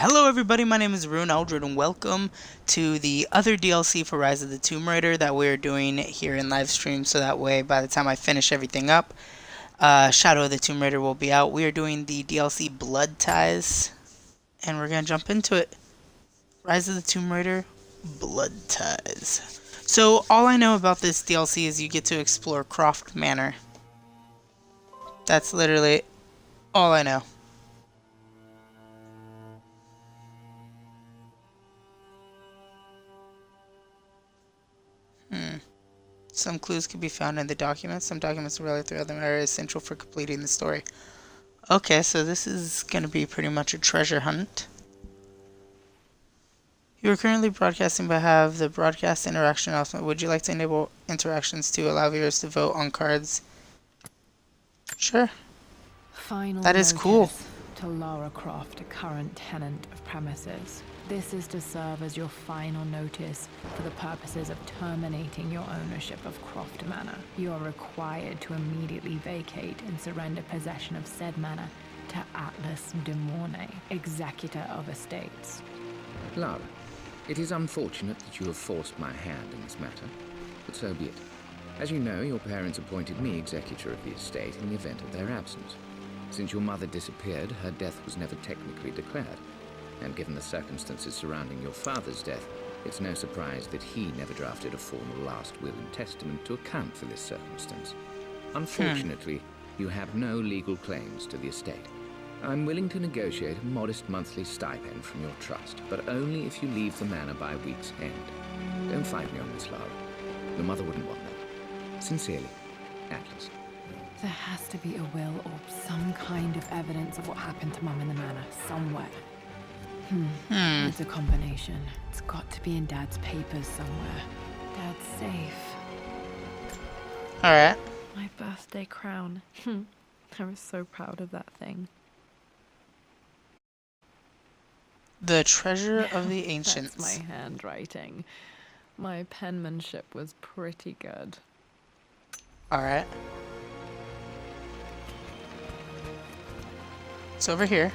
Hello everybody, my name is Rune Eldred and welcome to the other DLC for Rise of the Tomb Raider that we're doing here in live stream, so that way by the time I finish everything up, Shadow of the Tomb Raider will be out. We are doing the DLC Blood Ties, and we're going to jump into it. Rise of the Tomb Raider, Blood Ties. So all I know about this DLC is you get to explore Croft Manor. That's literally all I know. Some clues can be found in the documents. Some documents are related to other areas essential for completing the story. Okay, so this is going to be pretty much a treasure hunt. You are currently broadcasting but have the broadcast interaction announcement. Would you like to enable interactions to allow viewers to vote on cards? Sure. Final that is cool. To Lara Croft, a current tenant of premises. This is to serve as your final notice for the purposes of terminating your ownership of Croft Manor. You are required to immediately vacate and surrender possession of said manor to Atlas de Mornay, executor of estates. Lara, it is unfortunate that you have forced my hand in this matter, but so be it. As you know, your parents appointed me executor of the estate in the event of their absence. Since your mother disappeared, her death was never technically declared. And given the circumstances surrounding your father's death, it's no surprise that he never drafted a formal last will and testament to account for this circumstance. Unfortunately, you have no legal claims to the estate. I'm willing to negotiate a modest monthly stipend from your trust, but only if you leave the manor by week's end. Don't fight me on this, Lara. Your mother wouldn't want that. Sincerely, Atlas. There has to be a will or some kind of evidence of what happened to Mum in the manor somewhere. It's a combination. It's got to be in Dad's papers somewhere. Dad's safe. Alright. My birthday crown. I was so proud of that thing. The treasure of the ancients. That's my handwriting. My penmanship was pretty good. Alright. It's over here.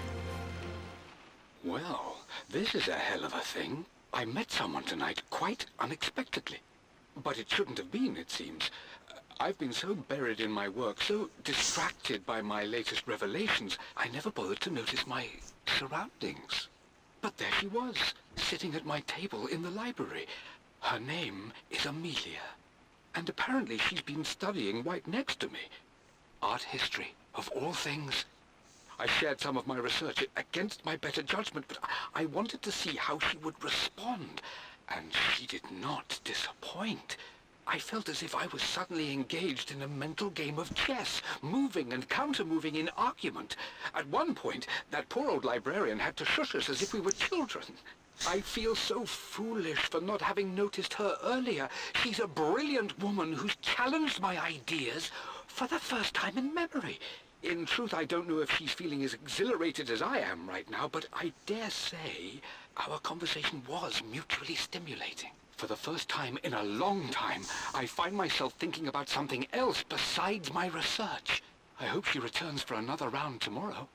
Well, this is a hell of a thing. I met someone tonight quite unexpectedly. But it shouldn't have been, it seems. I've been so buried in my work, so distracted by my latest revelations, I never bothered to notice my surroundings. But there she was, sitting at my table in the library. Her name is Amelia. And apparently she's been studying right next to me. Art history, of all things. I shared some of my research against my better judgment, but I wanted to see how she would respond, and she did not disappoint. I felt as if I was suddenly engaged in a mental game of chess, moving and counter-moving in argument. At one point, that poor old librarian had to shush us as if we were children. I feel so foolish for not having noticed her earlier. She's a brilliant woman who's challenged my ideas for the first time in memory. In truth, I don't know if she's feeling as exhilarated as I am right now, but I dare say our conversation was mutually stimulating. For the first time in a long time, I find myself thinking about something else besides my research. I hope she returns for another round tomorrow.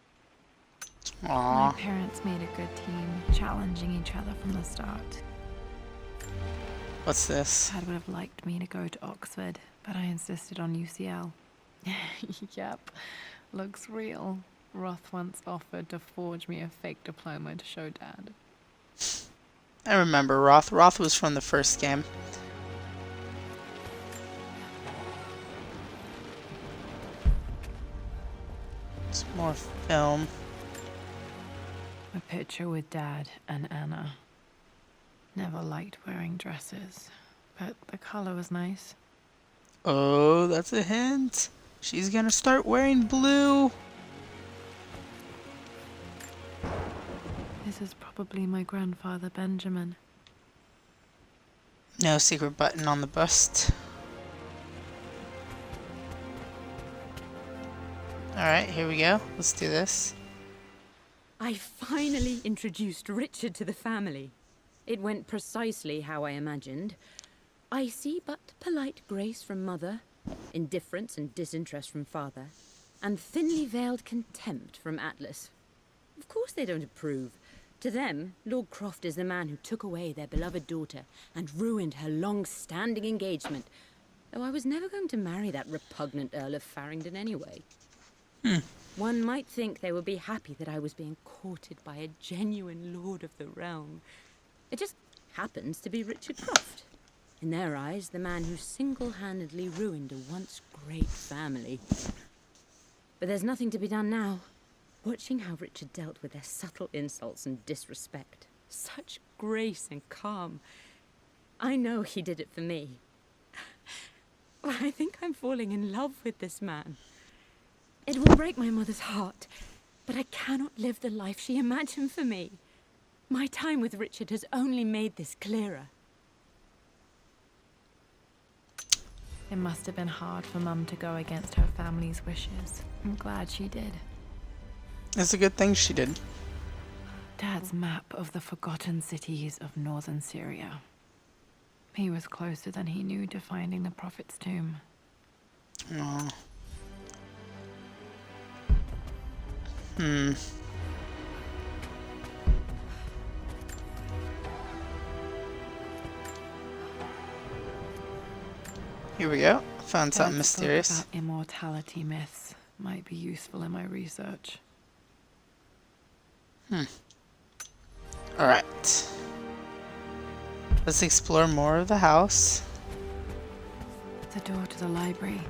Aww. My parents made a good team, challenging each other from the start. What's this? Dad would have liked me to go to Oxford, but I insisted on UCL. Yep. Looks real. Roth once offered to forge me a fake diploma to show Dad. I remember Roth. Roth was from the first game. Some more film. A picture with Dad and Anna. Never liked wearing dresses, but the color was nice. Oh, that's a hint. She's gonna start wearing blue. This is probably my grandfather, Benjamin. No secret button on the bust. Alright, here we go. Let's do this. I finally introduced Richard to the family. It went precisely how I imagined. I see but polite grace from mother, indifference and disinterest from father, and thinly veiled contempt from Atlas. Of course they don't approve. To them, Lord Croft is the man who took away their beloved daughter and ruined her long-standing engagement, though I was never going to marry that repugnant Earl of Farringdon anyway. One might think they would be happy that I was being courted by a genuine lord of the realm. It just happens to be Richard Croft. In their eyes, the man who single-handedly ruined a once great family. But there's nothing to be done now. Watching how Richard dealt with their subtle insults and disrespect. Such grace and calm. I know he did it for me. I think I'm falling in love with this man. It will break my mother's heart, but I cannot live the life she imagined for me. My time with Richard has only made this clearer. It must have been hard for Mum to go against her family's wishes. I'm glad she did. It's a good thing she did. Dad's map of the forgotten cities of northern Syria. He was closer than he knew to finding the Prophet's tomb. Aw. Here we go. Found something Dad's book mysterious. about immortality myths might be useful in my research. Alright. Let's explore more of the house. The door to the library.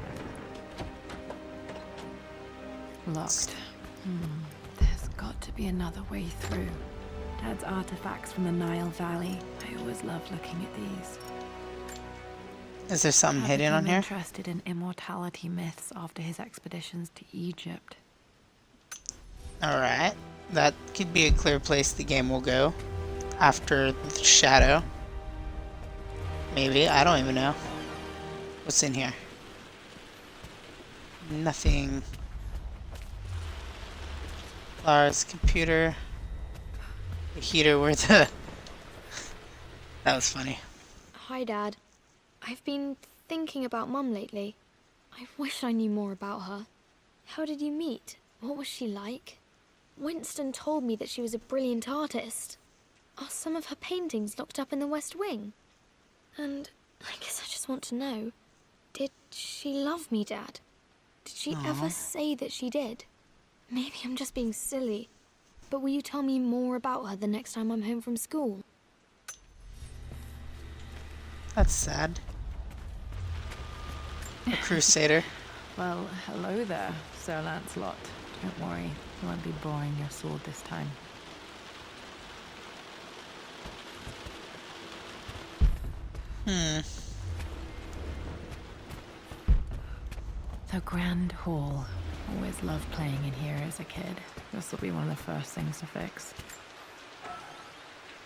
Locked. There's got to be another way through. Dad's artifacts from the Nile Valley. I always loved looking at these. Is there something Dad hidden on became here? interested in immortality myths after his expeditions to Egypt. Alright. That could be a clear place the game will go. After the shadow. Maybe. I don't even know. What's in here? Nothing. Lara's computer. The heater where the... That was funny. Hi, Dad. I've been thinking about Mum lately. I wish I knew more about her. How did you meet? What was she like? Winston told me that she was a brilliant artist. Are some of her paintings locked up in the West Wing? And I guess I just want to know, did she love me, Dad? Did she ever say that she did? Maybe I'm just being silly, but will you tell me more about her the next time I'm home from school? That's sad. A crusader. Well, hello there, Sir Lancelot. Don't worry, I won't be boring your sword this time. The Grand Hall. Always loved playing in here as a kid. This will be one of the first things to fix.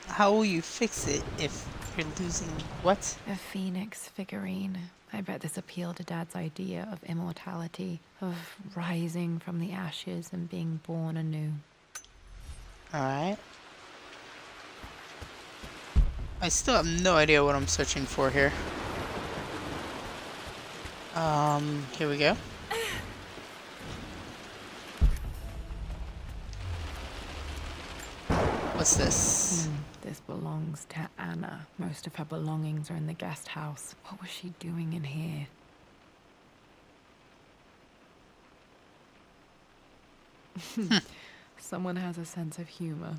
How will you fix it if you're losing what? A phoenix figurine. I bet this appealed to Dad's idea of immortality, of rising from the ashes and being born anew. Alright. I still have no idea what I'm searching for here. Here we go. What's this? This belongs to Anna. Most of her belongings are in the guest house. What was she doing in here? Someone has a sense of humor.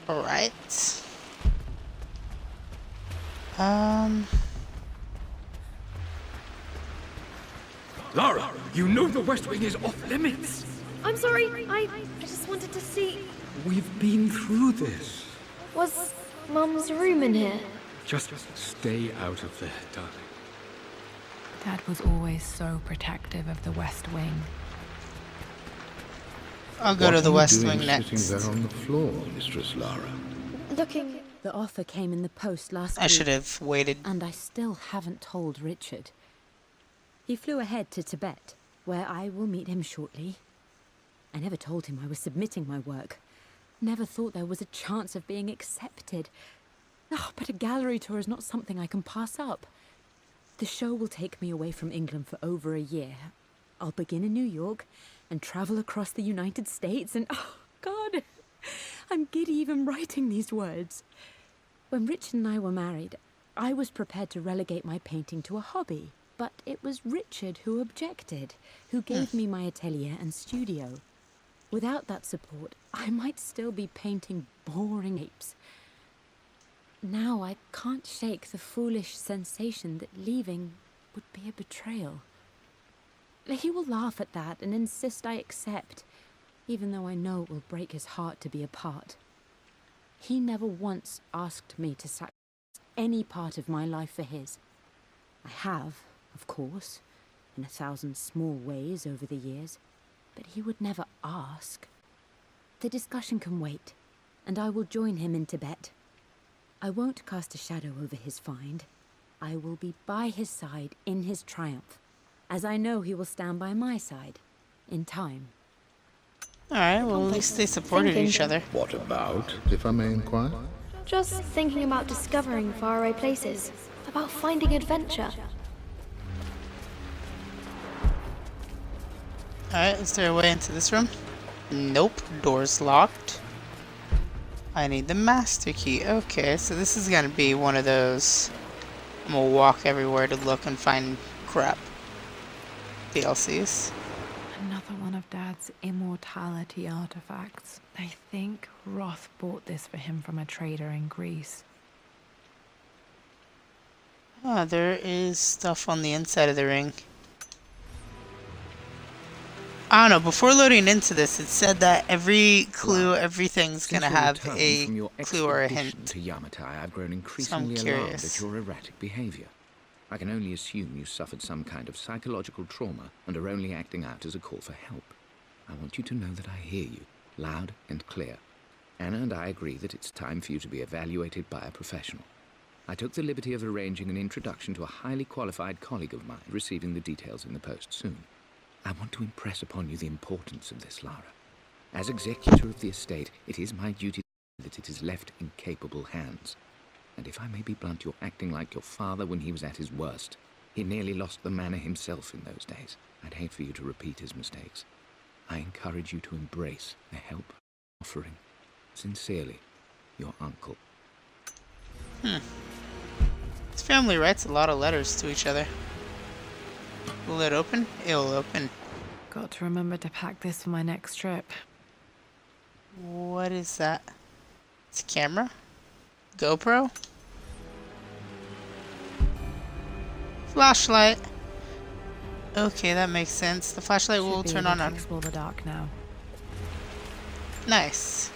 Alright. Lara, you know the West Wing is off limits. I'm sorry, I just wanted to see... We've been through this. Was Mum's room in here? Just stay out of there, darling. Dad was always so protective of the West Wing. I'll go to the West Wing Sitting next. there on the floor, Mistress Lara. Looking... The offer came in the post last I week, should have waited. and I still haven't told Richard. He flew ahead to Tibet, where I will meet him shortly. I never told him I was submitting my work. Never thought there was a chance of being accepted. Oh, but a gallery tour is not something I can pass up. The show will take me away from England for over a year. I'll begin in New York and travel across the United States and, oh, God, I'm giddy even writing these words. When Richard and I were married, I was prepared to relegate my painting to a hobby. But it was Richard who objected, who gave me my atelier and studio. Without that support, I might still be painting boring apes. Now I can't shake the foolish sensation that leaving would be a betrayal. He will laugh at that and insist I accept, even though I know it will break his heart to be apart. He never once asked me to sacrifice any part of my life for his. I have, of course, in 1,000 small ways over the years, but he would never ask. The discussion can wait, and I will join him in Tibet. I won't cast a shadow over his find. I will be by his side in his triumph, as I know he will stand by my side, in time. Alright, well, at least they supported Thinking. each other. What about, if I may inquire? Just thinking about discovering faraway places, about finding adventure. Alright, is there a way into this room? Nope, door's locked. I need the master key. Okay, so this is gonna be one of those I'm gonna walk everywhere to look and find crap DLCs. Another one of Dad's immortality artifacts. I think Roth bought this for him from a trader in Greece. Ah, there is stuff on the inside of the ring. I don't know, before loading into this, it said that every clue, everything's Since gonna your have return a from your clue or a expedition hint. to Yamatai, I've grown increasingly alarmed curious. at your erratic behavior. I can only assume you suffered some kind of psychological trauma and are only acting out as a call for help. I want you to know that I hear you, loud and clear. Anna and I agree that it's time for you to be evaluated by a professional. I took the liberty of arranging an introduction to a highly qualified colleague of mine, receiving the details in the post soon. I want to impress upon you the importance of this, Lara. As executor of the estate, it is my duty that it is left in capable hands. And if I may be blunt, you're acting like your father when he was at his worst. He nearly lost the manor himself in those days. I'd hate for you to repeat his mistakes. I encourage you to embrace the help I'm offering. Sincerely, your uncle. This family writes a lot of letters to each other. Will it open? It'll open. Got to remember to pack this for my next trip. What is that? It's a camera? GoPro? Flashlight. Okay, that makes sense. The flashlight will Should be turn able on. to explore the dark now. Nice.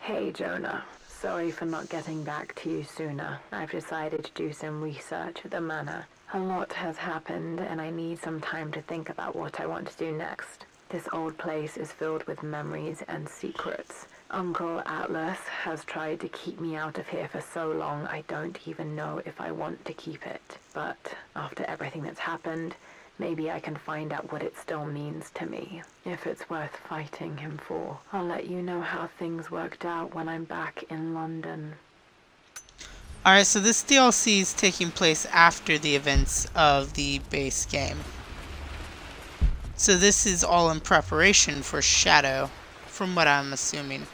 Hey, Jonah. Sorry for not getting back to you sooner. I've decided to do some research at the manor. A lot has happened, and I need some time to think about what I want to do next. This old place is filled with memories and secrets. Uncle Atlas has tried to keep me out of here for so long, I don't even know if I want to keep it. But after everything that's happened, maybe I can find out what it still means to me. If it's worth fighting him for. I'll let you know how things worked out when I'm back in London. Alright, so this DLC is taking place after the events of the base game. So this is all in preparation for Shadow, from what I'm assuming.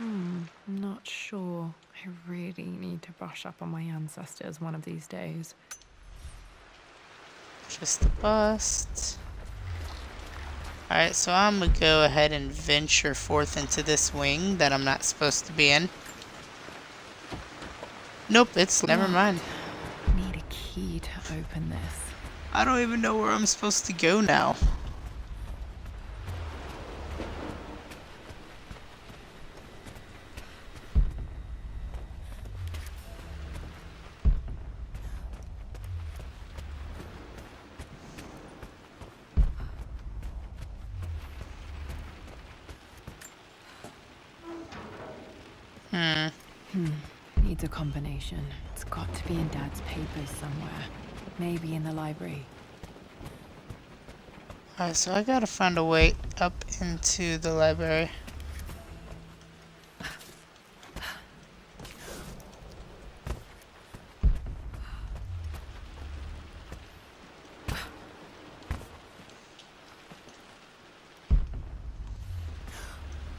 I'm not sure. I really need to brush up on my ancestors one of these days. Just a bust. Alright, so I'm gonna go ahead and venture forth into this wing that I'm not supposed to be in. Nope, it's never mind. Need a key to open this. I don't even know where I'm supposed to go now. Needs a combination. It's got to be in Dad's papers somewhere. Maybe in the library. Alright, so I gotta find a way up into the library.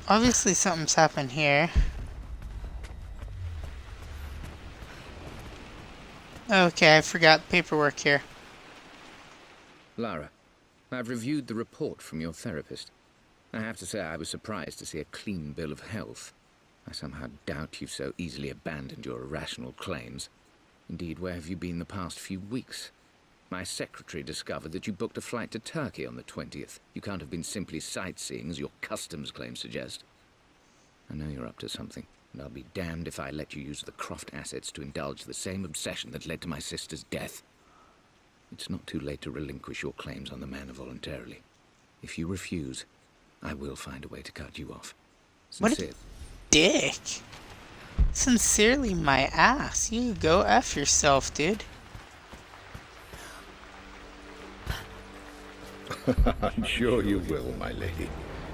Obviously something's happened here. Okay, I forgot paperwork here. Lara, I've reviewed the report from your therapist. I have to say I was surprised to see a clean bill of health. I somehow doubt you've so easily abandoned your irrational claims. Indeed, where have you been the past few weeks? My secretary discovered that you booked a flight to Turkey on the 20th. You can't have been simply sightseeing, as your customs claims suggest. I know you're up to something, and I'll be damned if I let you use the Croft assets to indulge the same obsession that led to my sister's death. It's not too late to relinquish your claims on the manor voluntarily. If you refuse, I will find a way to cut you off. What a Sincere. dick. Sincerely, my ass. You go F yourself, dude. I'm sure you will, my lady.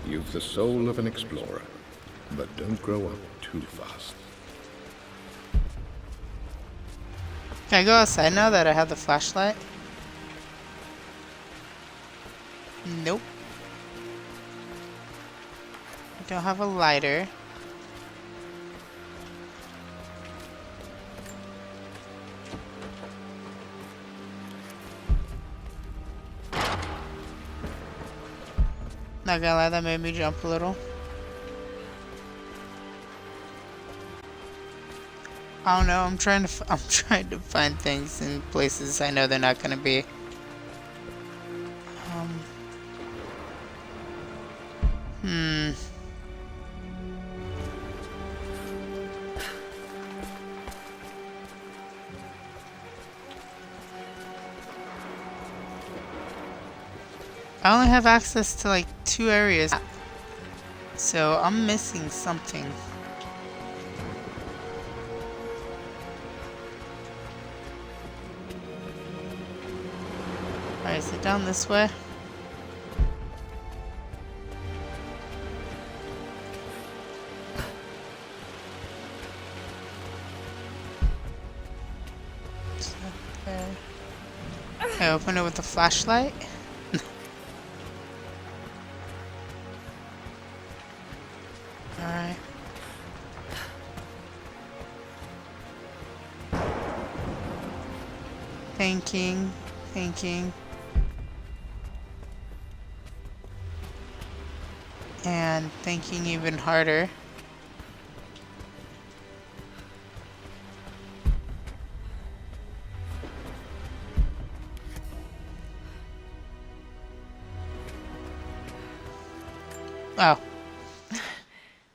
You've the soul of an explorer. But don't grow up too fast. Can I go outside now that I have the flashlight? Nope. I don't have a lighter. Not gonna lie, that made me jump a little. I don't know. I'm trying to find things in places I know they're not gonna be. I only have access to like 2 areas, so I'm missing something. Alright, is it down this way? It's up there. I open it with the flashlight. Alright. Thinking. And thinking even harder. Oh.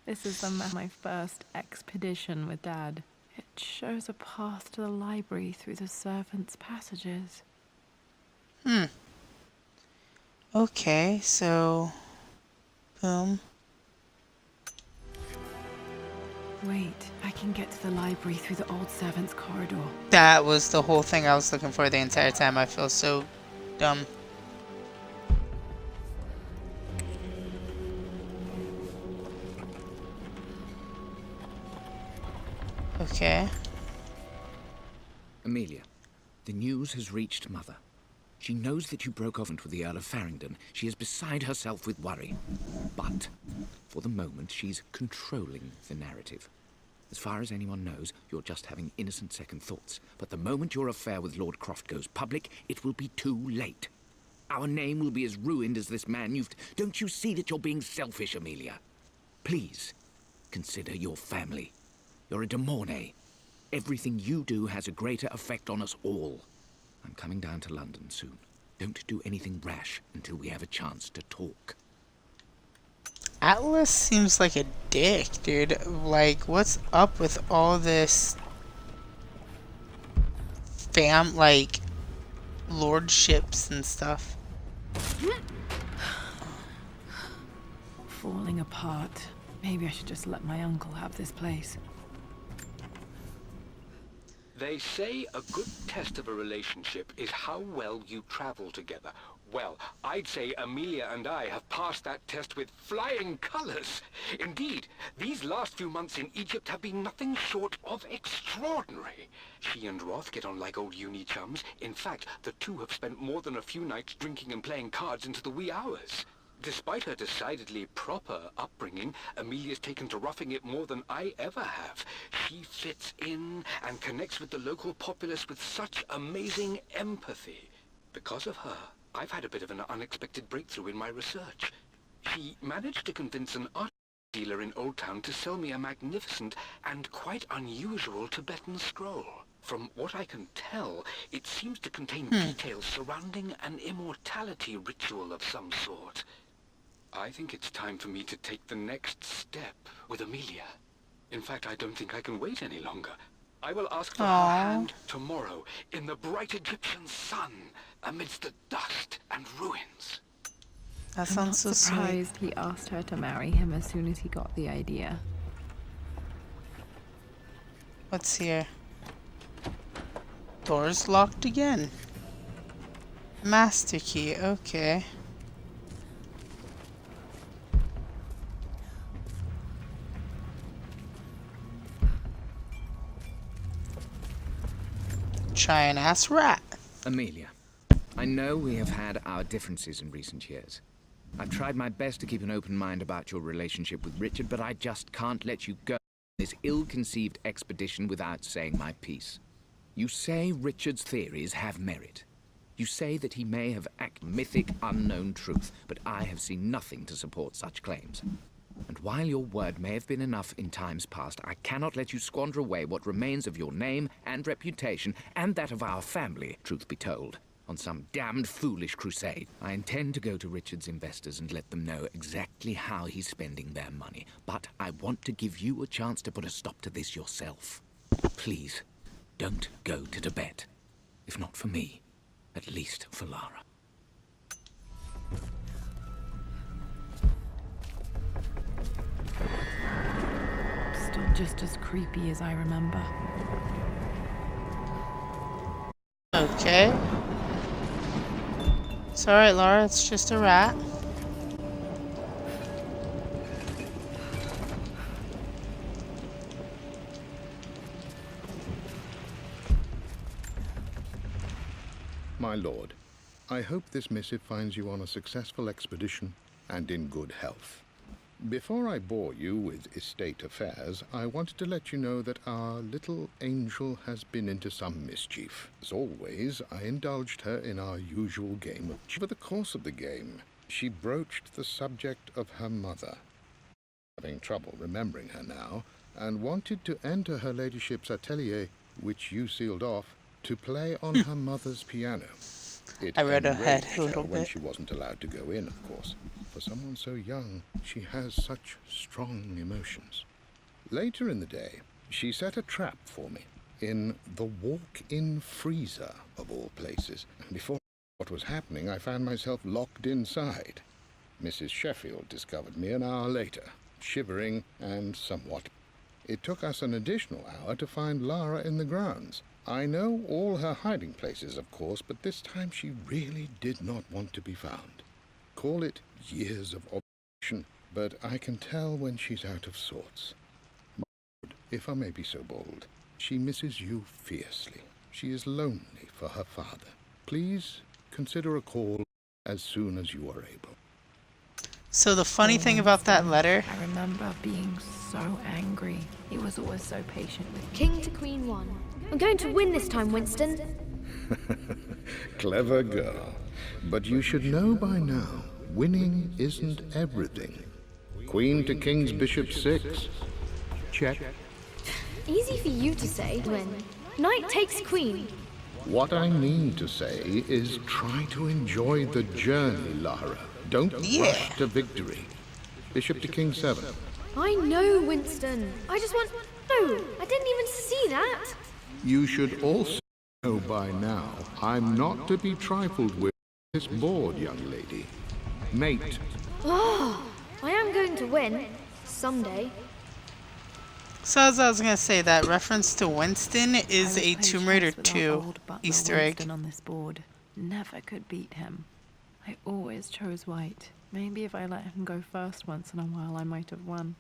This is my first expedition with Dad. It shows a path to the library through the servants' passages. Okay, so... Boom. Wait, I can get to the library through the old servants' corridor. That was the whole thing I was looking for the entire time. I feel so dumb. Okay. Amelia, the news has reached Mother. She knows that you broke off with the Earl of Farringdon. She is beside herself with worry. But, for the moment, she's controlling the narrative. As far as anyone knows, you're just having innocent second thoughts. But the moment your affair with Lord Croft goes public, it will be too late. Our name will be as ruined as this man you've... Don't you see that you're being selfish, Amelia? Please, consider your family. You're a de Mornay. Everything you do has a greater effect on us all. I'm coming down to London soon. Don't do anything rash until we have a chance to talk. Atlas seems like a dick, dude. Like, what's up with all this like, lordships and stuff? Falling apart. Maybe I should just let my uncle have this place. They say a good test of a relationship is how well you travel together. Well, I'd say Amelia and I have passed that test with flying colors. Indeed, these last few months in Egypt have been nothing short of extraordinary. She and Roth get on like old uni chums. In fact, the two have spent more than a few nights drinking and playing cards into the wee hours. Despite her decidedly proper upbringing, Amelia's taken to roughing it more than I ever have. She fits in and connects with the local populace with such amazing empathy. Because of her, I've had a bit of an unexpected breakthrough in my research. She managed to convince an art dealer in Old Town to sell me a magnificent and quite unusual Tibetan scroll. From what I can tell, it seems to contain details surrounding an immortality ritual of some sort. I think it's time for me to take the next step with Amelia. In fact, I don't think I can wait any longer. I will ask for her hand tomorrow in the bright Egyptian sun amidst the dust and ruins. That I'm sounds not so sweet. surprised he asked her to marry him as soon as he got the idea. What's here? Door's locked again. Master key, okay. Giant ass rat. Amelia, I know we have had our differences in recent years. I've tried my best to keep an open mind about your relationship with Richard, but I just can't let you go on this ill-conceived expedition without saying my piece. You say Richard's theories have merit. You say that he may have acted mythic, unknown truth, but I have seen nothing to support such claims. And while your word may have been enough in times past, I cannot let you squander away what remains of your name and reputation, and that of our family, truth be told, on some damned foolish crusade. I intend to go to Richard's investors and let them know exactly how he's spending their money, but I want to give you a chance to put a stop to this yourself. Please, don't go to Tibet. If not for me, at least for Lara. Still just as creepy as I remember. Okay. It's alright, Lara, it's just a rat. My lord, I hope this missive finds you on a successful expedition and in good health. Before I bore you with estate affairs, I wanted to let you know that our little angel has been into some mischief. As always, I indulged her in our usual game of over the course of the game, she broached the subject of her mother. Having trouble remembering her now, and wanted to enter her ladyship's atelier, which you sealed off, to play on her mother's piano. It I read ahead enraged a little her when bit. she wasn't allowed to go in, of course. For someone so young, she has such strong emotions. Later in the day, she set a trap for me in the walk-in freezer, of all places. Before what was happening, I found myself locked inside. Mrs. Sheffield discovered me an hour later, shivering and somewhat. It took us an additional hour to find Lara in the grounds. I know all her hiding places, of course, but this time she really did not want to be found. Call it years of observation, but I can tell when she's out of sorts. My lord, if I may be so bold, she misses you fiercely. She is lonely for her father. Please consider a call as soon as you are able. So the funny thing about that letter, I remember being so angry. He was always so patient with me. King to Queen 1. I'm going to win this time, Winston. Clever girl. But you should know by now, winning isn't everything. Queen to King's Bishop 6. Check. Easy for you to say, win. Knight takes Queen. What I mean to say is try to enjoy the journey, Lara. Don't rush to victory. Bishop to King 7. I know, Winston. I just want... No, I didn't even see that. You should also know by now, I'm not to be trifled with this board, young lady. Mate. Oh, I am going to win. Someday. so as I was gonna say, that reference to Winston is a Tomb Raider 2 Easter egg. Winston on this board. Never could beat him. I always chose white. Maybe if I let him go first once in a while, I might have won.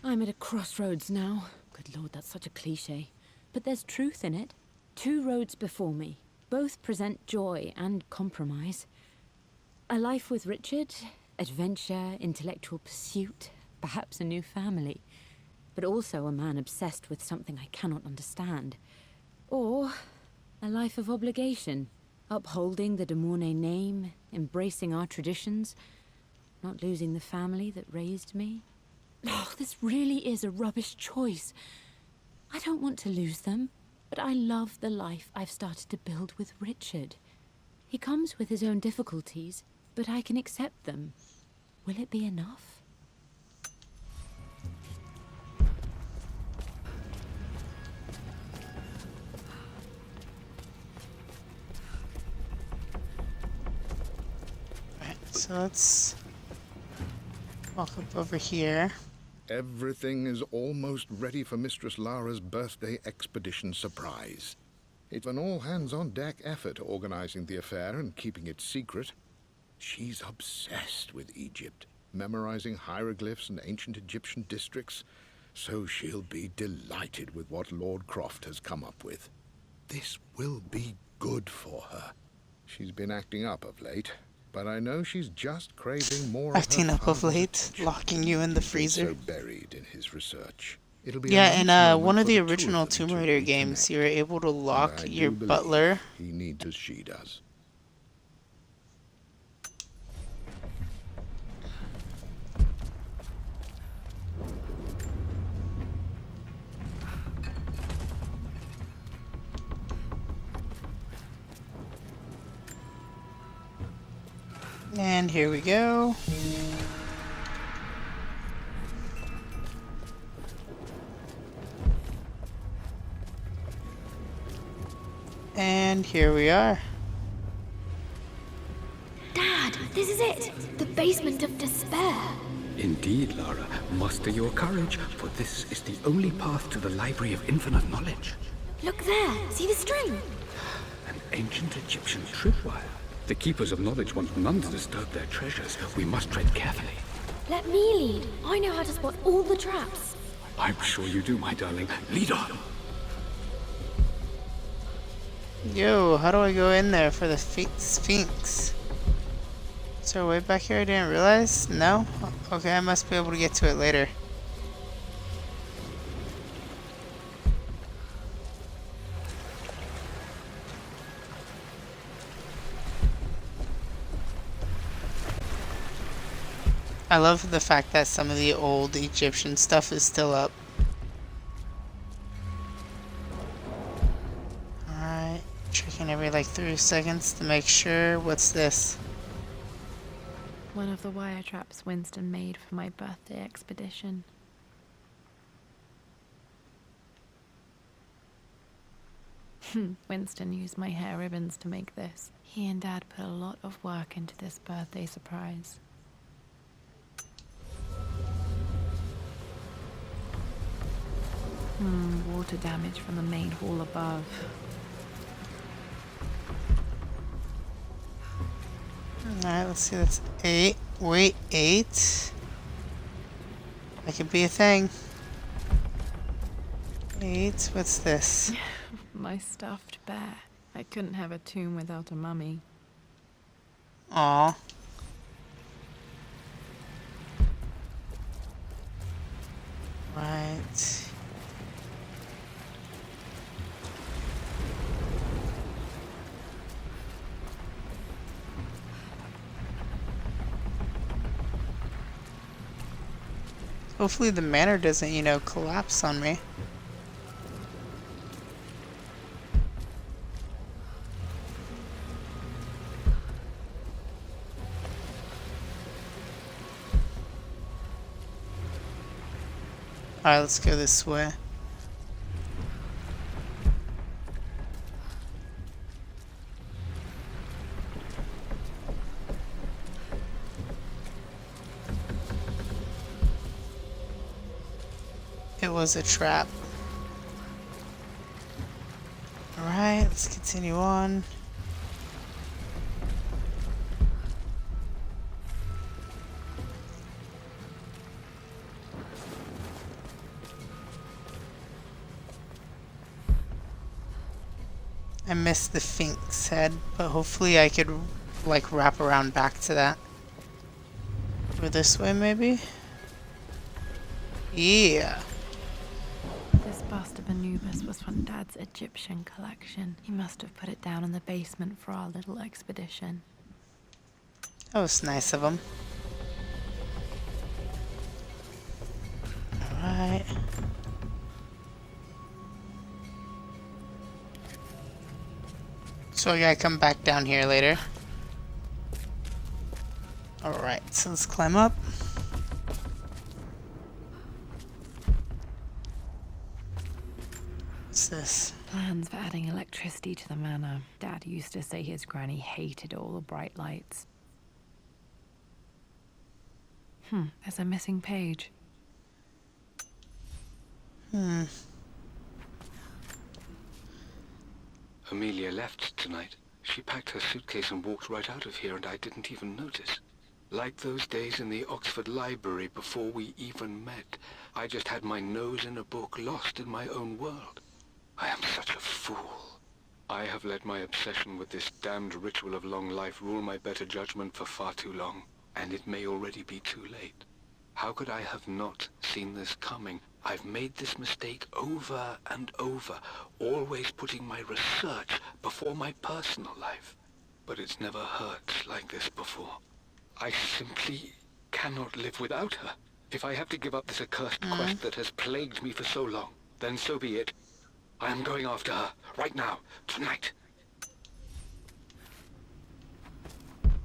I'm at a crossroads now. Good lord, that's such a cliche. But there's truth in it. 2 roads before me. Both present joy and compromise. A life with Richard, adventure, intellectual pursuit, perhaps a new family. But also a man obsessed with something I cannot understand. Or a life of obligation, upholding the de Mornay name, embracing our traditions, not losing the family that raised me. Oh, this really is a rubbish choice. I don't want to lose them, but I love the life I've started to build with Richard. He comes with his own difficulties, but I can accept them. Will it be enough? So let's walk up over here. Everything is almost ready for Mistress Lara's birthday expedition surprise. It's an all-hands-on-deck effort organizing the affair and keeping it secret. She's obsessed with Egypt, memorizing hieroglyphs and ancient Egyptian districts, so she'll be delighted with what Lord Croft has come up with. This will be good for her. She's been acting up of late, but I know she's just craving more Acting of her up of father's late, attention. locking you in the He's been freezer. so buried in his research. It'll be Yeah, a in nice moment one of for the two original them Tomb to Raider games, reconnect. you were able to And lock I do your believe butler. he needs as she does. And here we go. And here we are. Dad, this is it! The basement of despair. Indeed, Lara. Muster your courage, for this is the only path to the Library of Infinite Knowledge. Look there! See the string? An ancient Egyptian tripwire. The Keepers of Knowledge want none to disturb their treasures. We must tread carefully. Let me lead. I know how to spot all the traps. I'm sure you do, my darling. Lead on. Yo, how do I go in there for the Sphinx? Is there a way back here I didn't realize? No? Okay, I must be able to get to it later. I love the fact that some of the old Egyptian stuff is still up. Alright, checking every like 3 seconds to make sure. What's this? One of the wire traps Winston made for my birthday expedition. Winston used my hair ribbons to make this. He and Dad put a lot of work into this birthday surprise. Water damage from the main hall above. Alright, let's see, that's 8. Wait, 8? That could be a thing. 8, what's this? My stuffed bear. I couldn't have a tomb without a mummy. Aw. Right. Hopefully the manor doesn't, you know, collapse on me. Alright, let's go this way. It was a trap. Alright, let's continue on. I missed the Sphinx head, but hopefully I could, like, wrap around back to that. Or this way, maybe? Yeah. This bust of Anubis was from Dad's Egyptian collection. He must have put it down in the basement for our little expedition. That was nice of him. Alright. So I gotta come back down here later. Alright, so let's climb up. What's this? Plans for adding electricity to the manor. Dad used to say his granny hated all the bright lights. There's a missing page. Amelia left tonight. She packed her suitcase and walked right out of here, and I didn't even notice. Like those days in the Oxford Library before we even met. I just had my nose in a book, lost in my own world. I am such a fool. I have let my obsession with this damned ritual of long life rule my better judgment for far too long, and it may already be too late. How could I have not seen this coming? I've made this mistake over and over, always putting my research before my personal life. But it's never hurt like this before. I simply cannot live without her. If I have to give up this accursed quest that has plagued me for so long, then so be it. I am going after her, right now, tonight.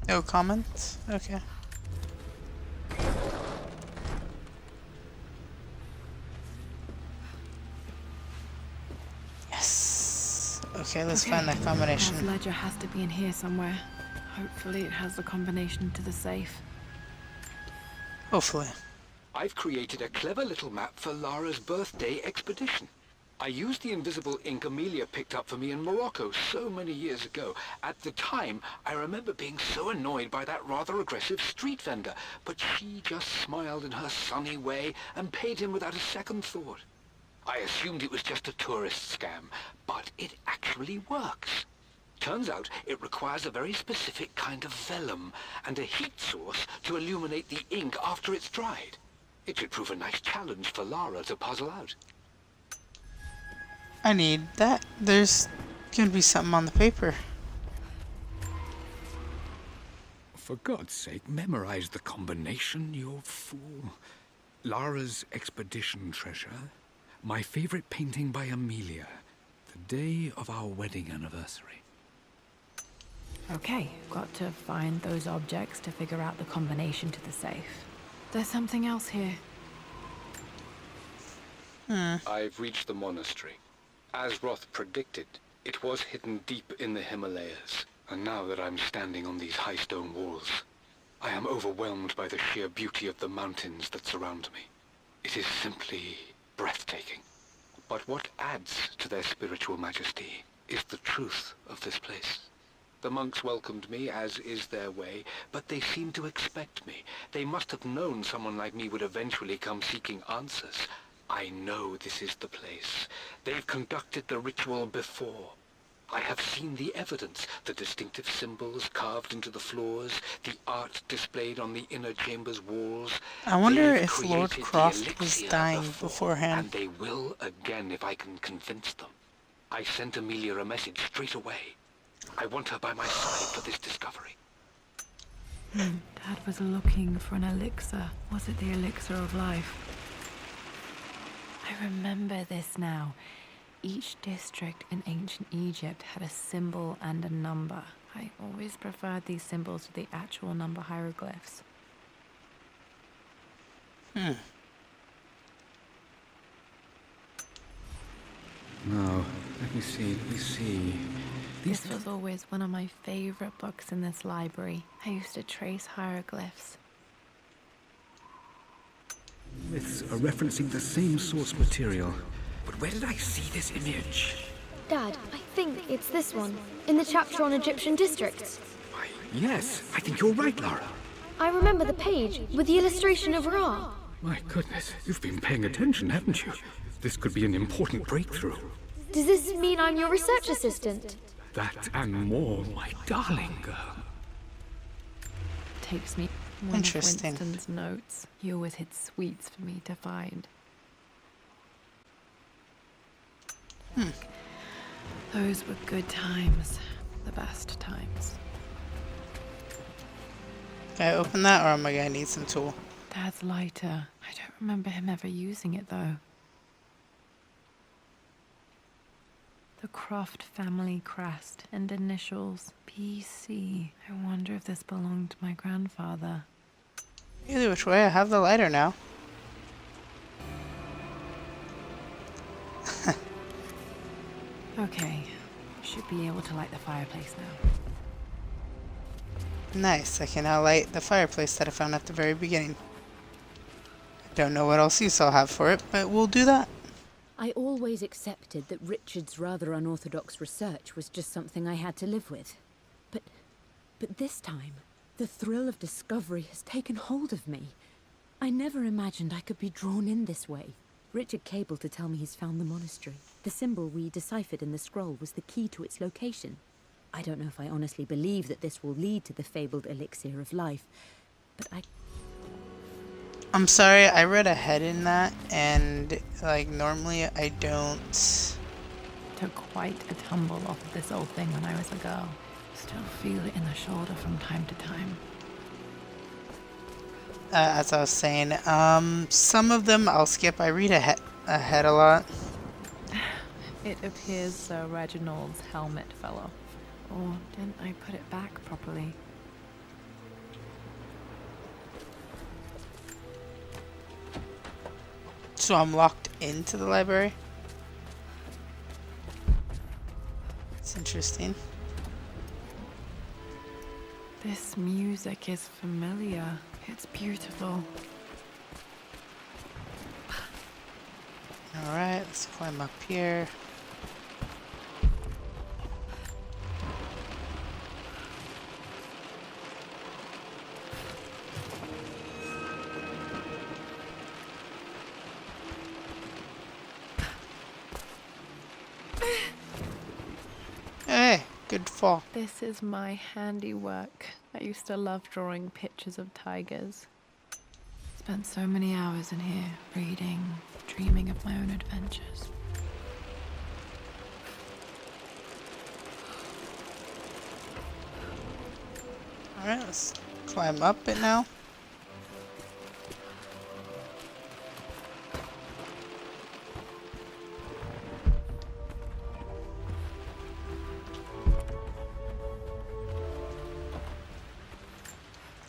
No comments? Okay. Yes. Okay, let's find that Dad's combination. ledger has to be in here somewhere. Hopefully it has the combination to the safe. Hopefully. I've created a clever little map for Lara's birthday expedition. I used the invisible ink Amelia picked up for me in Morocco so many years ago. At the time, I remember being so annoyed by that rather aggressive street vendor, but she just smiled in her sunny way and paid him without a second thought. I assumed it was just a tourist scam, but it actually works. Turns out it requires a very specific kind of vellum and a heat source to illuminate the ink after it's dried. It should prove a nice challenge for Lara to puzzle out. I need that. There's gonna be something on the paper. For God's sake, memorize the combination, you fool. Lara's expedition treasure. My favorite painting by Amelia. The day of our wedding anniversary. Okay, got to find those objects to figure out the combination to the safe. There's something else here. I've reached the monastery. As Roth predicted, it was hidden deep in the Himalayas. And now that I'm standing on these high stone walls, I am overwhelmed by the sheer beauty of the mountains that surround me. It is simply breathtaking. But what adds to their spiritual majesty is the truth of this place. The monks welcomed me, as is their way, but they seemed to expect me. They must have known someone like me would eventually come seeking answers. I know this is the place. They've conducted the ritual before. I have seen the evidence, the distinctive symbols carved into the floors, the art displayed on the inner chamber's walls. I wonder They've if Lord created the Croft was elixir dying before, beforehand. and they will again if I can convince them. I sent Amelia a message straight away. I want her by my side for this discovery. Dad was looking for an elixir. Was it the elixir of life? I remember this now. Each district in ancient Egypt had a symbol and a number. I always preferred these symbols to the actual number hieroglyphs. Now, let me see. This was always one of my favorite books in this library. I used to trace hieroglyphs. Myths are referencing the same source material. But where did I see this image? Dad, I think it's this one, in the chapter on Egyptian districts. Why, yes, I think you're right, Lara. I remember the page with the illustration of Ra. My goodness, you've been paying attention, haven't you? This could be an important breakthrough. Does this mean I'm your research assistant? That and more, my darling girl. Takes me one Interesting. of Winston's notes. He always hid sweets for me to find. Those were good times. The best times. Can I open that, or am I gonna need some tool? Dad's lighter. I don't remember him ever using it, though. The Croft family crest and initials PC. I wonder if this belonged to my grandfather. Either which way, I have the lighter now. Okay, should be able to light the fireplace now. Nice, I can now light the fireplace that I found at the very beginning. Don't know what else use I'll have for it, but we'll do that. I always accepted that Richard's rather unorthodox research was just something I had to live with. But this time, the thrill of discovery has taken hold of me. I never imagined I could be drawn in this way. Richard cabled to tell me he's found the monastery. The symbol we deciphered in the scroll was the key to its location. I don't know if I honestly believe that this will lead to the fabled elixir of life, but I'm sorry, I read ahead in that, and like normally I don't. Took quite a tumble off of this old thing when I was a girl. Still feel it in the shoulder from time to time. As I was saying, some of them I'll skip. I read ahead a lot. It appears Sir Reginald's helmet fell off. Or didn't I put it back properly? So I'm locked into the library. It's interesting. This music is familiar. It's beautiful. Alright, let's climb up here. Hey, good fall. This is my handiwork. I used to love drawing pictures of tigers. Spent so many hours in here, reading, dreaming of my own adventures. Alright, let's climb up it now.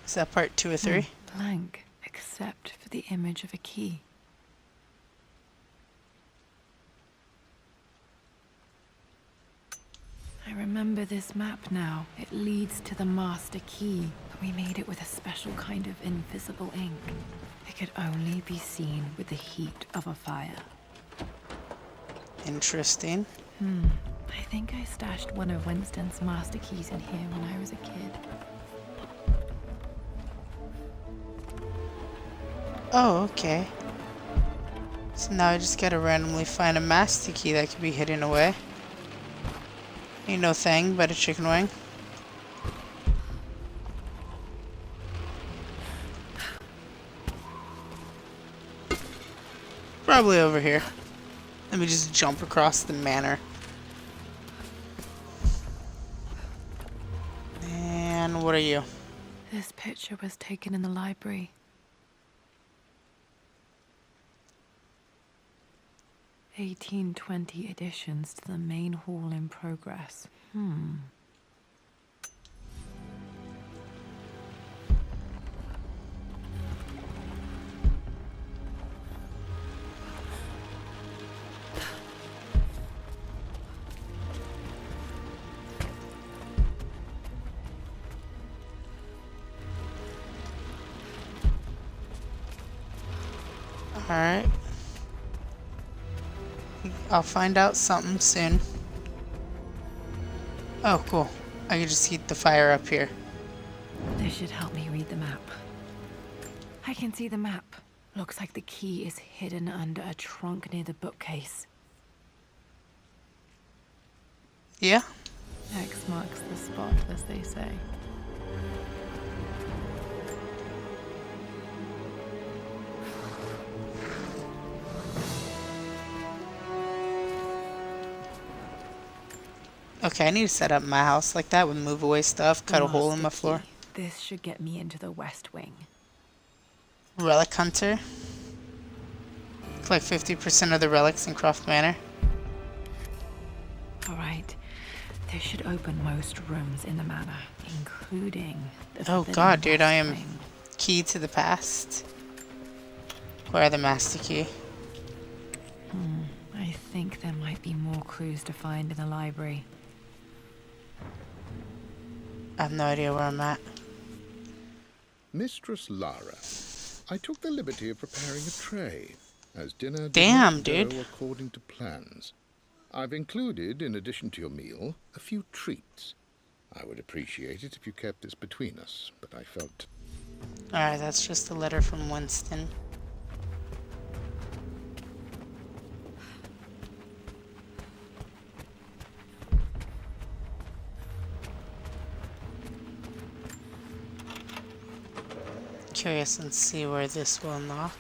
Is that part 2 or 3? Blank, except for the image of a key. I remember this map now. It leads to the master key, but we made it with a special kind of invisible ink. It could only be seen with the heat of a fire. Interesting. I think I stashed one of Winston's master keys in here when I was a kid. Oh, okay. So now I just gotta randomly find a master key that could be hidden away. Ain't no thing but a chicken wing. Probably over here. Let me just jump across the manor. And what are you? This picture was taken in the library. 1820 additions to the main hall in progress. Alright. I'll find out something soon. Oh, cool. I can just heat the fire up here. This should help me read the map. I can see the map. Looks like the key is hidden under a trunk near the bookcase. Yeah? X marks the spot, as they say. Okay, I need to set up my house like that with move away stuff, cut a hole in my Master floor. key. This should get me into the West Wing. Relic Hunter. Collect 50% of the relics in Croft Manor. Alright. This should open most rooms in the manor, including the Oh forbidden god, dude, I West am Wing. key to the past. Acquire the master key. I think there might be more clues to find in the library. I have no idea where I'm at. Mistress Lara, I took the liberty of preparing a tray, as dinner did Damn, not dude. go according to plans. I've included, in addition to your meal, a few treats. I would appreciate it if you kept this between us, but I felt... Alright, that's just a letter from Winston. Curious and see where this will knock.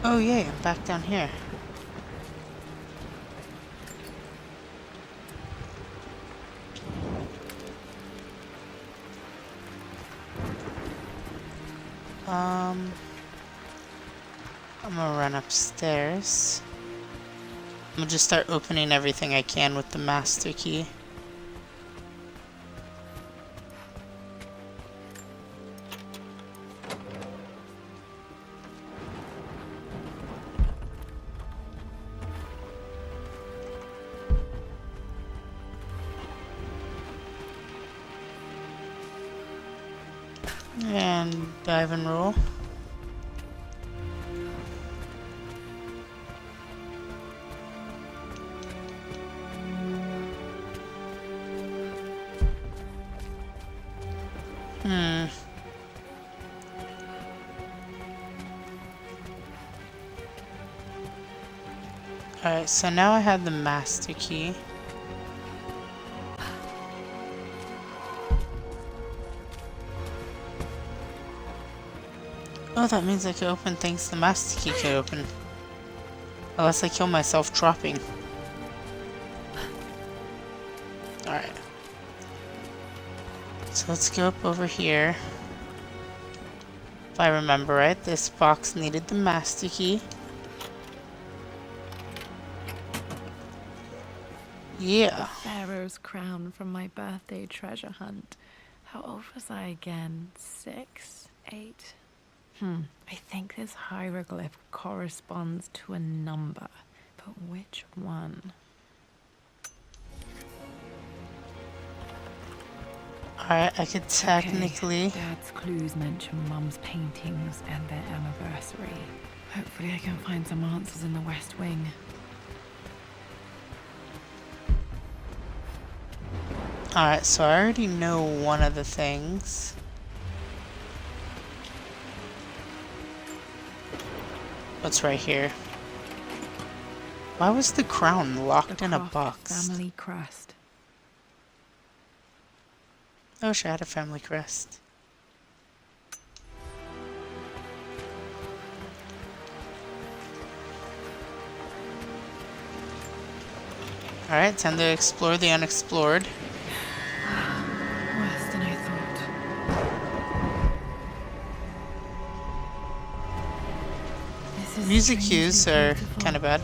Oh yay, I'm back down here. I'm gonna run upstairs. I'm gonna just start opening everything I can with the master key. And dive and roll. Alright, so now I have the master key. Oh, that means I can open things the master key can open. Unless I kill myself dropping. Alright. So let's go up over here. If I remember right, this box needed the master key. Yeah. Pharaoh's crown from my birthday treasure hunt. How old was I again? 6? 8? I think this hieroglyph corresponds to a number, but which one? Alright, I could technically... Okay. Dad's clues mention Mum's paintings and their anniversary. Hopefully I can find some answers in the West Wing. Alright, so I already know one of the things. What's right here? Why was the crown locked in a Croft box? Family crest. I wish I had a family crest. Alright, time to explore the unexplored. Worse than I thought. This is Music strangely cues are beautiful. kind of bad.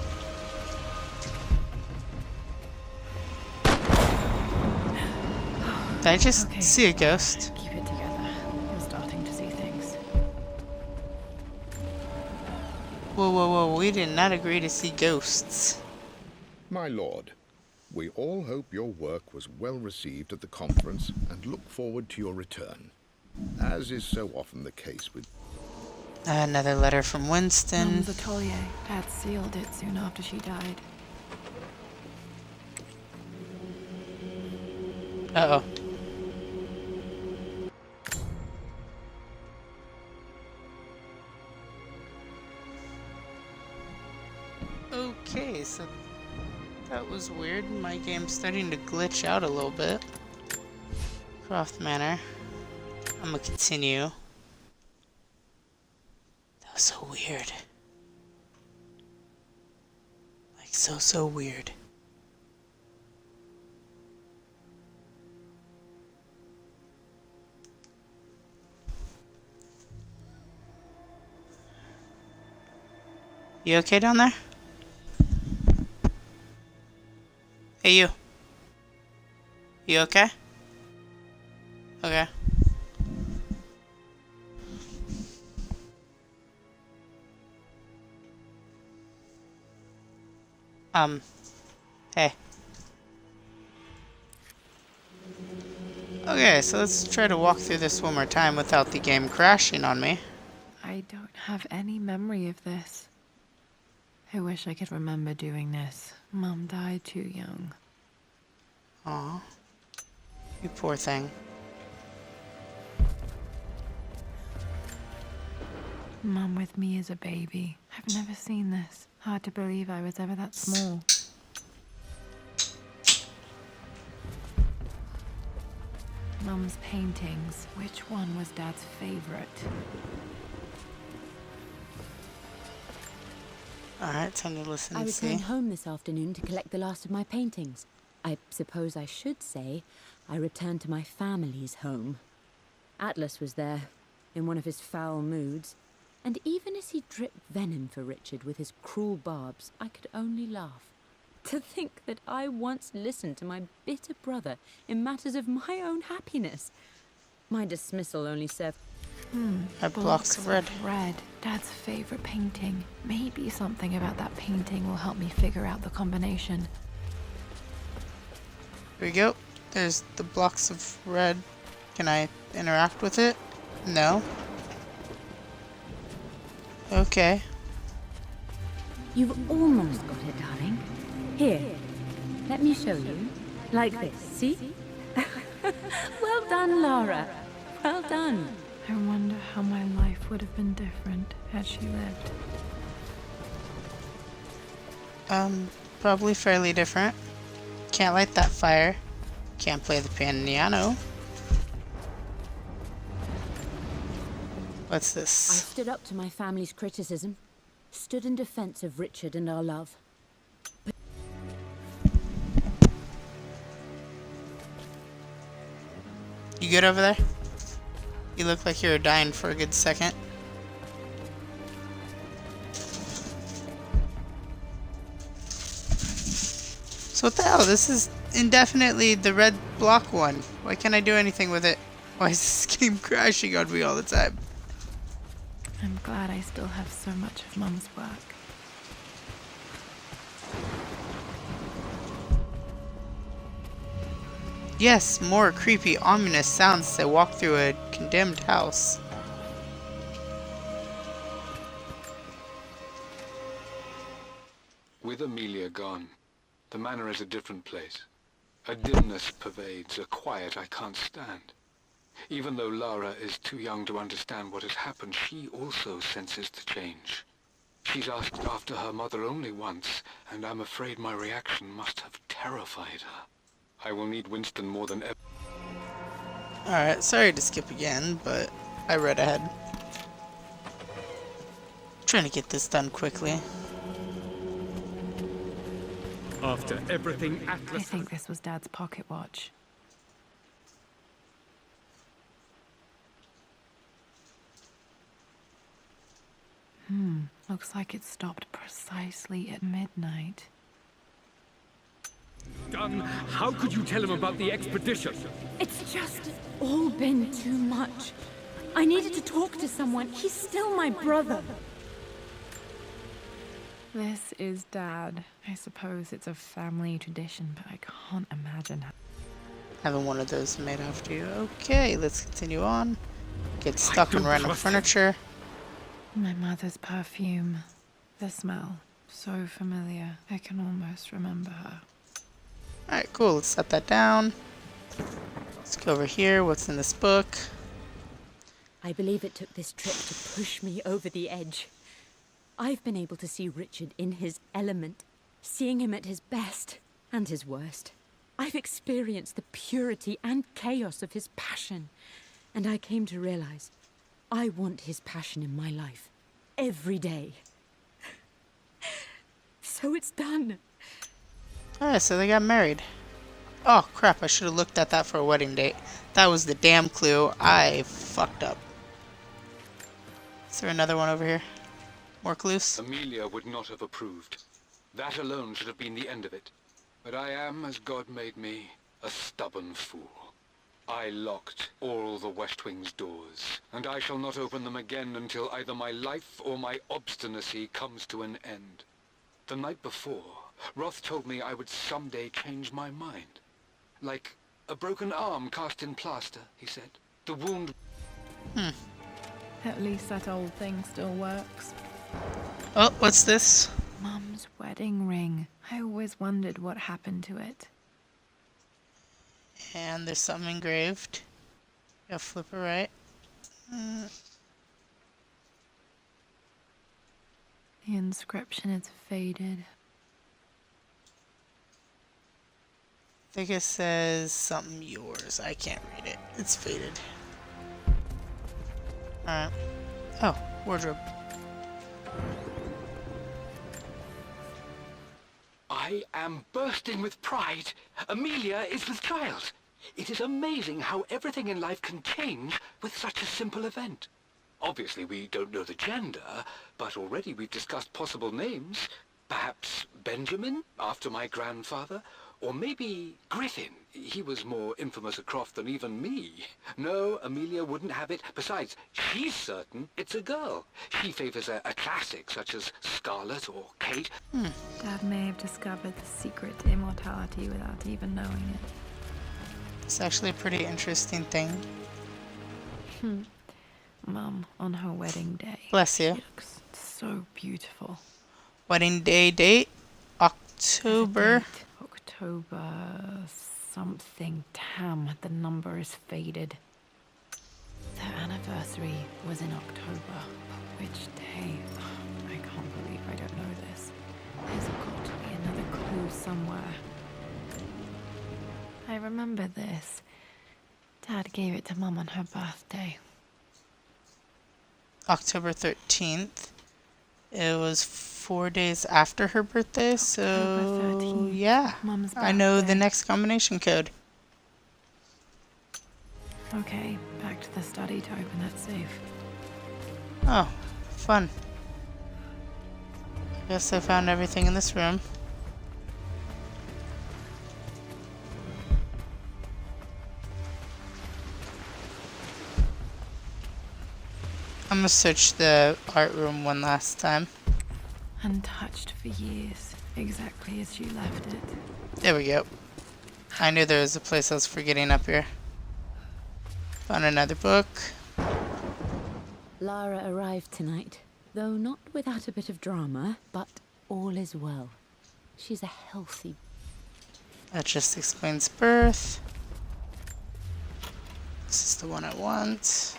Did I just Okay. see a ghost? Keep it together. You're starting to see things. Whoa, whoa, whoa, we did not agree to see ghosts. My lord, we all hope your work was well received at the conference and look forward to your return. As is so often the case with... Another letter from Winston. Mum's atelier. Dad sealed it soon after she died. Uh-oh. Okay, so That was weird. My game's starting to glitch out a little bit. Croft Manor. I'm gonna continue. That was so weird. Like, so weird. You okay down there? Hey, you. You okay? Okay. Hey. Okay, so let's try to walk through this one more time without the game crashing on me. I don't have any memory of this. I wish I could remember doing this. Mum died too young. Aw. You poor thing. Mum with me as a baby. I've never seen this. Hard to believe I was ever that small. Mum's paintings. Which one was Dad's favorite? Alright, time to listen I and returned see. home this afternoon to collect the last of my paintings. I suppose I should say I returned to my family's home. Atlas was there, in one of his foul moods, and even as he dripped venom for Richard with his cruel barbs, I could only laugh. To think that I once listened to my bitter brother in matters of my own happiness. My dismissal only served... Blocks of red. Red. Dad's favorite painting. Maybe something about that painting will help me figure out the combination. Here we go. There's the blocks of red. Can I interact with it? No. Okay. You've almost got it, darling. Here, let me show you. Like this, see? Well done, Lara. Well done. I wonder how my life would have been different had she lived. Probably fairly different. Can't light that fire. Can't play the piano. What's I this? stood up to my family's criticism, stood in defense of Richard and our love. You good over there? You look like you were dying for a good second. So what the hell? This is indefinitely the red block one. Why can't I do anything with it? Why is this game crashing on me all the time? I'm glad I still have so much of Mum's work. Yes, more creepy, ominous sounds as I walk through a condemned house. With Amelia gone, the manor is a different place. A dimness pervades, a quiet I can't stand. Even though Lara is too young to understand what has happened, she also senses the change. She's asked after her mother only once, and I'm afraid my reaction must have terrified her. I will need Winston more than ever. Alright, sorry to skip again, but I read ahead. Trying to get this done quickly. After everything I Atlas... think this was Dad's pocket watch. Looks like it stopped precisely at midnight. done. How could you tell him about the expedition? It's just all been too much. I needed to talk to someone. He's still my brother. This is Dad. I suppose it's a family tradition, but I can't imagine how. Having one of those made after you. Okay, let's continue on. Get stuck don't in random trust him. furniture. My mother's perfume. The smell. So familiar. I can almost remember her. Alright, cool. Let's set that down. Let's go over here. What's in this book? I believe it took this trip to push me over the edge. I've been able to see Richard in his element, seeing him at his best. and his worst. I've experienced the purity and chaos of his passion, and I came to realize I want his passion in my life every day. So it's done. Alright, so they got married. Oh crap, I should have looked at that for a wedding date. That was the damn clue. I fucked up. Is there another one over here? More clues? Amelia would not have approved. That alone should have been the end of it. But I am, as God made me, a stubborn fool. I locked all the West Wing's doors, and I shall not open them again until either my life or my obstinacy comes to an end. The night before, Roth told me I would someday change my mind. Like a broken arm cast in plaster, he said. The wound... At least that old thing still works. Oh, what's this? Mum's wedding ring. I always wondered what happened to it. And there's something engraved. Gotta flip it right. The inscription is faded. I think it says something yours. I can't read it. It's faded. Alright. Oh, wardrobe. I am bursting with pride. Amelia is with child. It is amazing how everything in life can change with such a simple event. Obviously, we don't know the gender, but already we've discussed possible names. Perhaps Benjamin, after my grandfather, or maybe Griffin. He was more infamous at Croft than even me. No, Amelia wouldn't have it. Besides, she's certain it's a girl. She favors a classic such as Scarlet or Kate. Dad may have discovered the secret to immortality without even knowing it. It's actually a pretty interesting thing. Mum, on her wedding day. Bless you. She looks so beautiful. Wedding day date? October. October something. Damn, the number is faded. Their anniversary was in October. But which day? I can't believe I don't know this. There's got to be another clue somewhere. I remember this. Dad gave it to Mum on her birthday. October 13th. It was 4 days after her birthday, so October 13th, yeah. Mum's I know the birthday. next combination code. Okay, back to the study to open that safe. Oh, fun. I guess I found everything in this room. I'm gonna search the art room one last time. Untouched for years, exactly as you left it. There we go. I knew there was a place I was forgetting up here. Found another book. Lara arrived tonight, though not without a bit of drama, but all is well. She's a healthy... That just explains birth. This is the one I want.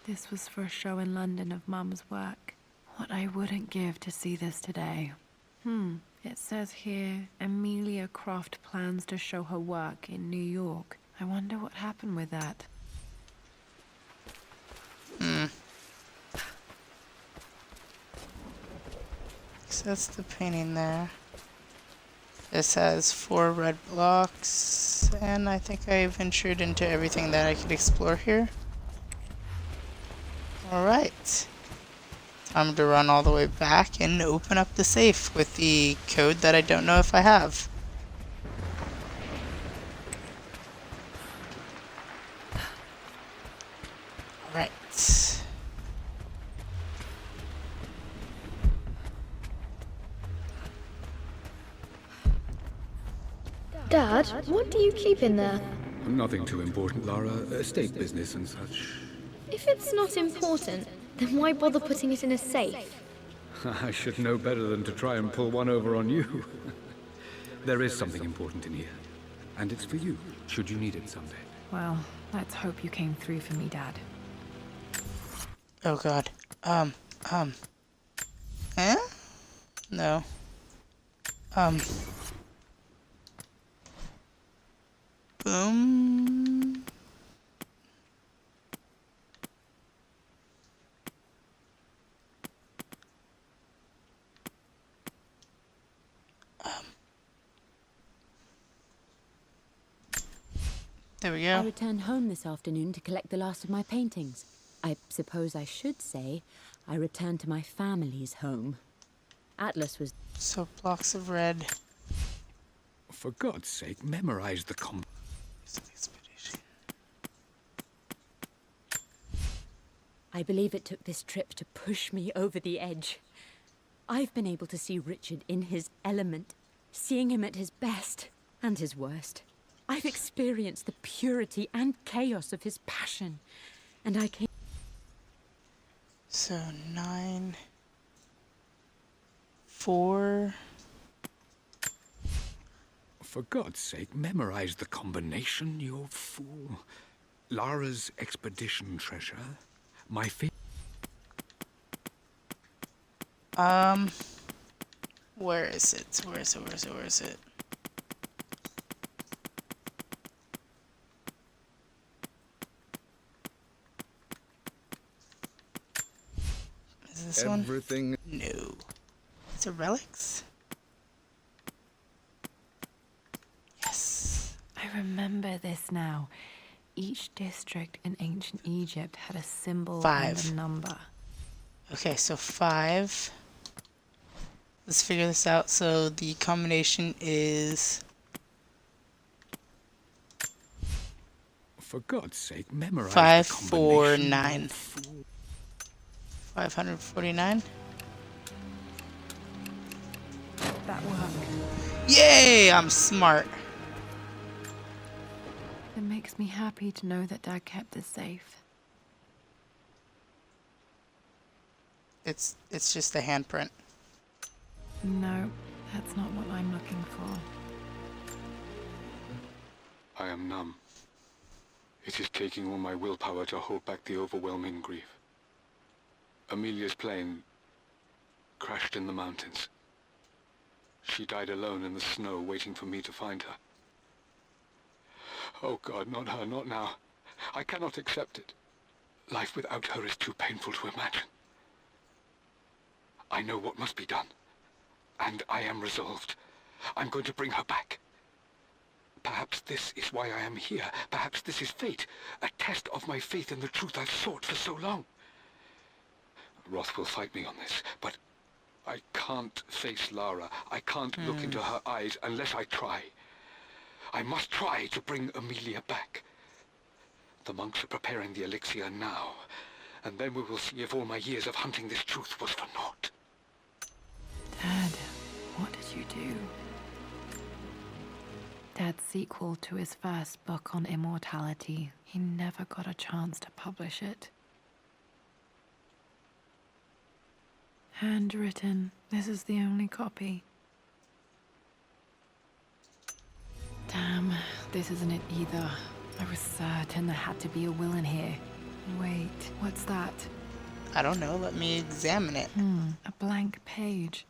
This was for a show in London of Mum's work. What I wouldn't give to see this today. It says here, Amelia Croft plans to show her work in New York. I wonder what happened with that. So that's the painting there. This has 4 red blocks, and I think I ventured into everything that I could explore here. Alright. Time to run all the way back and open up the safe with the code that I don't know if I have. Alright. Dad, what do you keep in there? Nothing too important, Lara. Estate business and such. If it's not important, then why bother putting it in a safe? I should know better than to try and pull one over on you. There is something important in here. And it's for you, should you need it someday. Well, let's hope you came through for me, Dad. Oh god. Eh? No. Um. Boom. There we I go. returned home this afternoon to collect the last of my paintings. I suppose I should say I returned to my family's home. Atlas was... So blocks of red. For God's sake, memorize the Expedition. I believe it took this trip to push me over the edge. I've been able to see Richard in his element, seeing him at his best and his worst. I've experienced the purity and chaos of his passion, and I came... So 9, 4. For God's sake, memorize the combination, you fool. Lara's expedition treasure. My Where is it? Where is it? Is this Everything. one? No. Is it relics? Yes. I remember this now. Each district in ancient Egypt had a symbol 5. and a number. Okay, so 5. Let's figure this out. So the combination is For God's sake, memorize 549. the combination. 549. That worked. Yay! I'm smart. It makes me happy to know that Dad kept this safe. It's just a handprint. No, that's not what I'm looking for. I am numb. It is taking all my willpower to hold back the overwhelming grief. Amelia's plane crashed in the mountains. She died alone in the snow, waiting for me to find her. Oh God, not her, not now. I cannot accept it. Life without her is too painful to imagine. I know what must be done, and I am resolved. I'm going to bring her back. Perhaps this is why I am here. Perhaps this is fate, a test of my faith in the truth I've sought for so long. Roth will fight me on this, but I can't face Lara. I can't look into her eyes unless I try. I must try to bring Amelia back. The monks are preparing the elixir now, and then we will see if all my years of hunting this truth was for naught. Dad, what did you do? Dad's sequel to his first book on immortality. He never got a chance to publish it. Handwritten. This is the only copy. Damn, this isn't it either. I was certain there had to be a will in here. Wait, what's that? I don't know. Let me examine it. A blank page.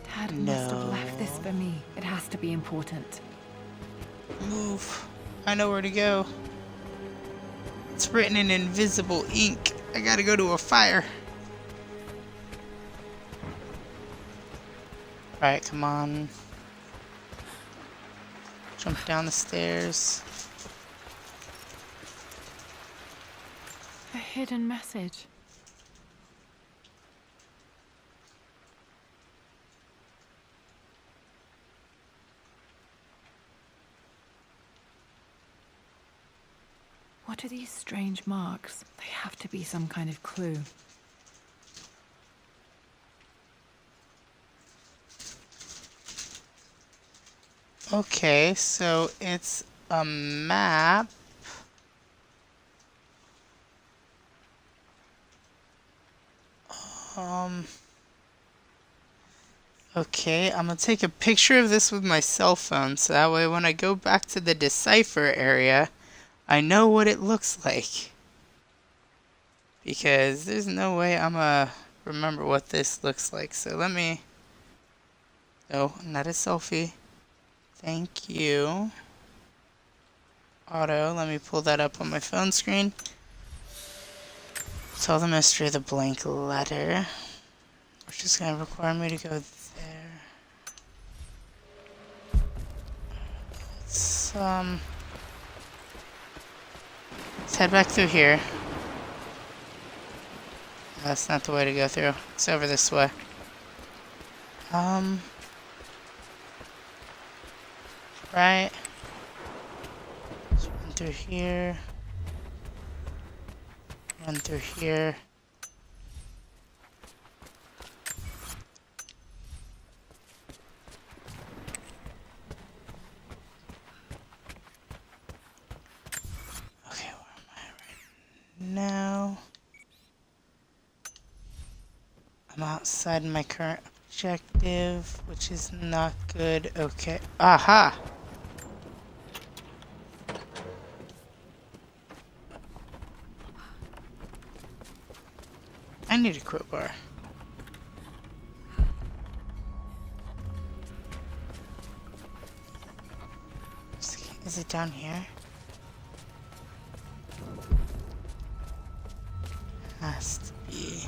Dad must have left this for me. It has to be important. Move. I know where to go. It's written in invisible ink. I gotta go to a fire. Alright, come on. Jump down the stairs. A hidden message. What are these strange marks? They have to be some kind of clue. Okay, so it's a map. Okay, I'm gonna take a picture of this with my cell phone so that way when I go back to the decipher area, I know what it looks like. Because there's no way I'm gonna remember what this looks like. So let me Oh, not a selfie. Thank you. Auto, let me pull that up on my phone screen. Solve the mystery of the blank letter, which is going to require me to go there. Let's head back through here. That's not the way to go through. It's over this way. Right. Let's run through here. Run through here. Okay, where am I right now? I'm outside my current objective, which is not good. Okay. Aha! I need a crowbar. Is it down here? Has to be.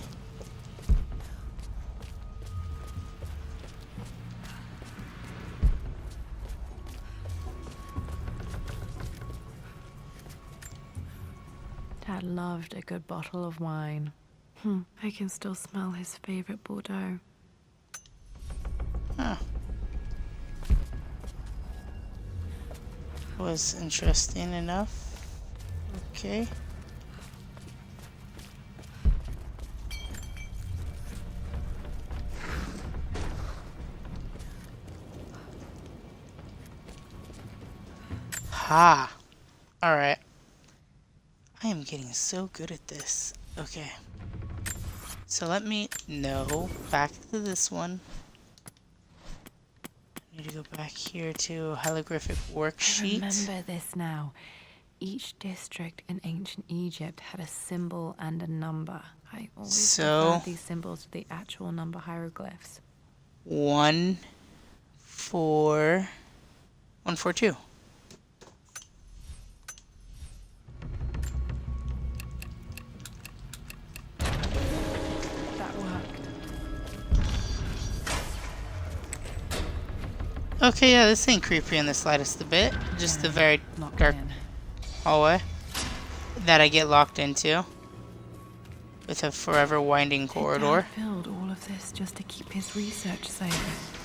Dad loved a good bottle of wine. I can still smell his favorite Bordeaux. Huh. Was interesting enough. Okay. Ha! Alright. I am getting so good at this. Okay. So let me back to this one. I need to go back here to holographic worksheet. Remember this now. Each district in ancient Egypt had a symbol and a number. I always prefer these symbols to the actual number hieroglyphs. 142. That worked. Okay, yeah, this ain't creepy in the slightest a bit. Just a very dark hallway that I get locked into with a forever winding corridor. Dad built all of this just to keep his research safe.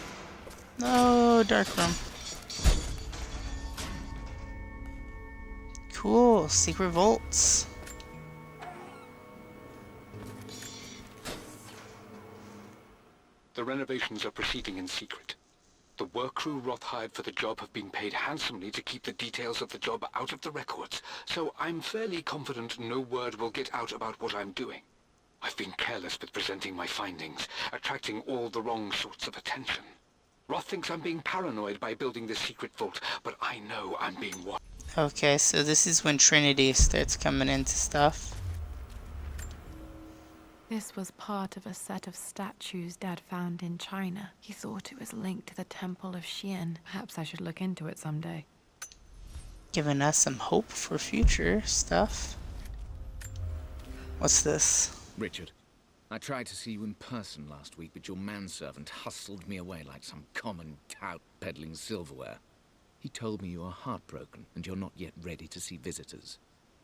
No, dark room. Cool, secret vaults. The renovations are proceeding in secret. The work crew Roth hired for the job have been paid handsomely to keep the details of the job out of the records, so I'm fairly confident no word will get out about what I'm doing. I've been careless with presenting my findings, attracting all the wrong sorts of attention. Roth thinks I'm being paranoid by building this secret vault, but I know I'm being watched. Okay, so this is when Trinity starts coming into stuff. This was part of a set of statues Dad found in China. He thought it was linked to the Temple of Xian. Perhaps I should look into it someday. Giving us some hope for future stuff. What's this? Richard, I tried to see you in person last week, but your manservant hustled me away like some common tout peddling silverware. He told me you are heartbroken and you're not yet ready to see visitors.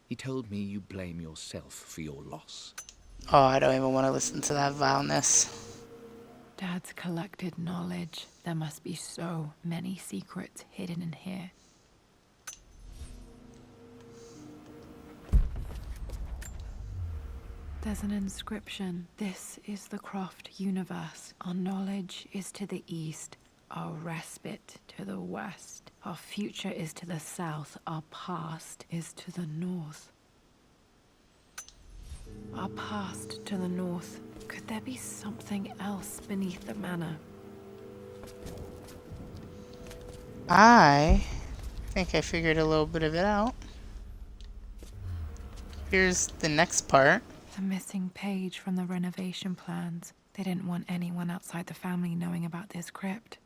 He told me you blame yourself for your loss. Oh, I don't even want to listen to that vileness. Dad's collected knowledge. There must be so many secrets hidden in here. There's an inscription. This is the Croft universe. Our knowledge is to the east, our respite to the west. Our future is to the south, our past is to the north. Our past to the north. Could there be something else beneath the manor? I think I figured a little bit of it out. Here's the next part. The missing page from the renovation plans. They didn't want anyone outside the family knowing about this crypt.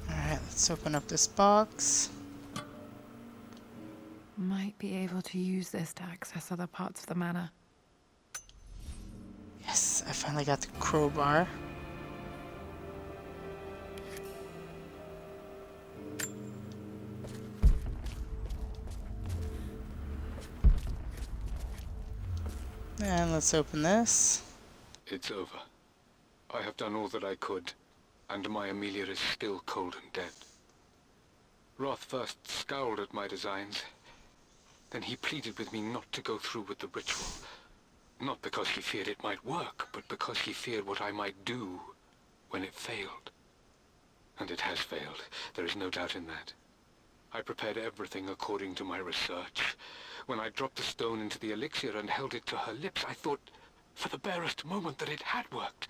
Alright, let's open up this box. Might be able to use this to access other parts of the manor. Yes, I finally got the crowbar. And let's open this. It's over. I have done all that I could, and my Amelia is still cold and dead. Roth first scowled at my designs. Then he pleaded with me not to go through with the ritual. Not because he feared it might work, but because he feared what I might do when it failed. And it has failed. There is no doubt in that. I prepared everything according to my research. When I dropped the stone into the elixir and held it to her lips, I thought for the barest moment that it had worked.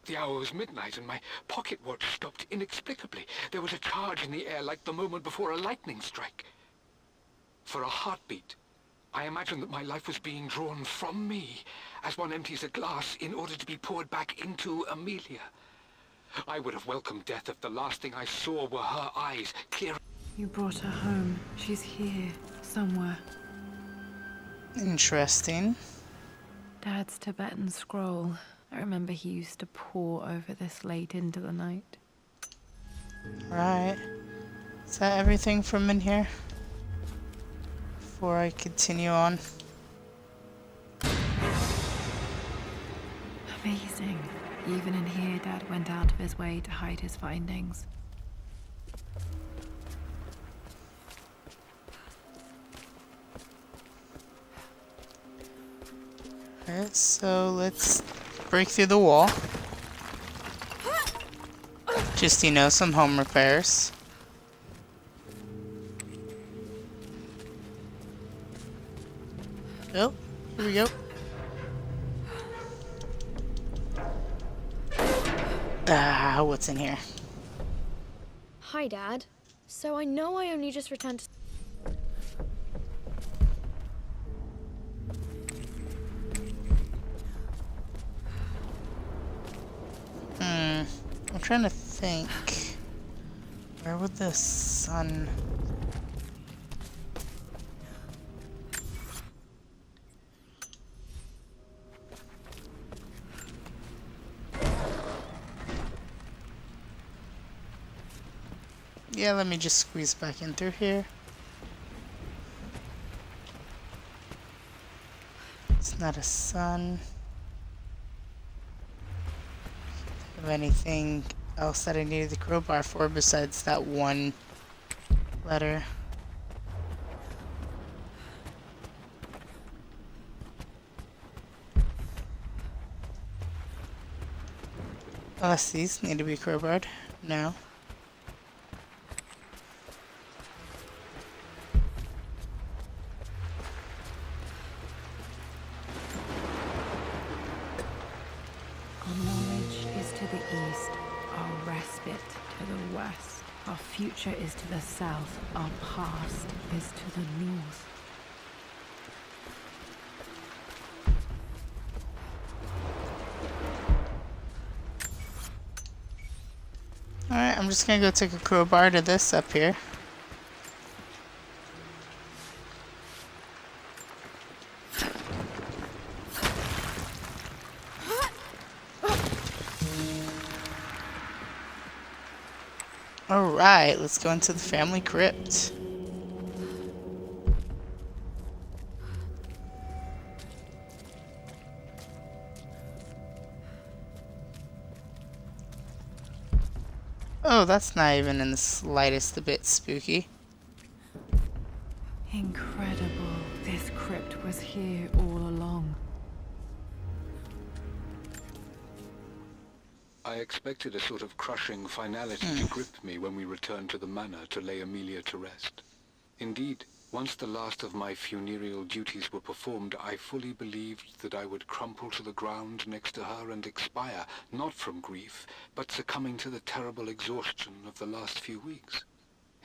The hour was midnight and my pocket watch stopped inexplicably. There was a charge in the air like the moment before a lightning strike. For a heartbeat, I imagined that my life was being drawn from me as one empties a glass in order to be poured back into Amelia. I would have welcomed death if the last thing I saw were her eyes, clear. You brought her home. She's here, somewhere. Interesting. Dad's Tibetan scroll. I remember he used to pore over this late into the night. Right. Is that everything from in here? Before I continue on. Amazing. Even in here, Dad went out of his way to hide his findings. Alright, so let's break through the wall. Just, you know, some home repairs. Oh, here we go. Ah, what's in here? Hi, Dad. So I know I only just returned to... I'm trying to think. Where would the sun... Yeah, let me just squeeze back in through here. It's not a sun. Of anything else that I needed the crowbar for besides that one letter. Unless these need to be crowbarred. No. Our knowledge is to the east, our respite to the west. Our future is to the south, our past is to the north. Alright, I'm just gonna go take a crowbar to this up here. Alright, let's go into the family crypt. Oh, that's not even in the slightest a bit spooky. Incredible. This crypt was here all along. I expected a sort of crushing finality to grip me when we returned to the manor to lay Amelia to rest. Indeed, once the last of my funereal duties were performed, I fully believed that I would crumple to the ground next to her and expire, not from grief, but succumbing to the terrible exhaustion of the last few weeks.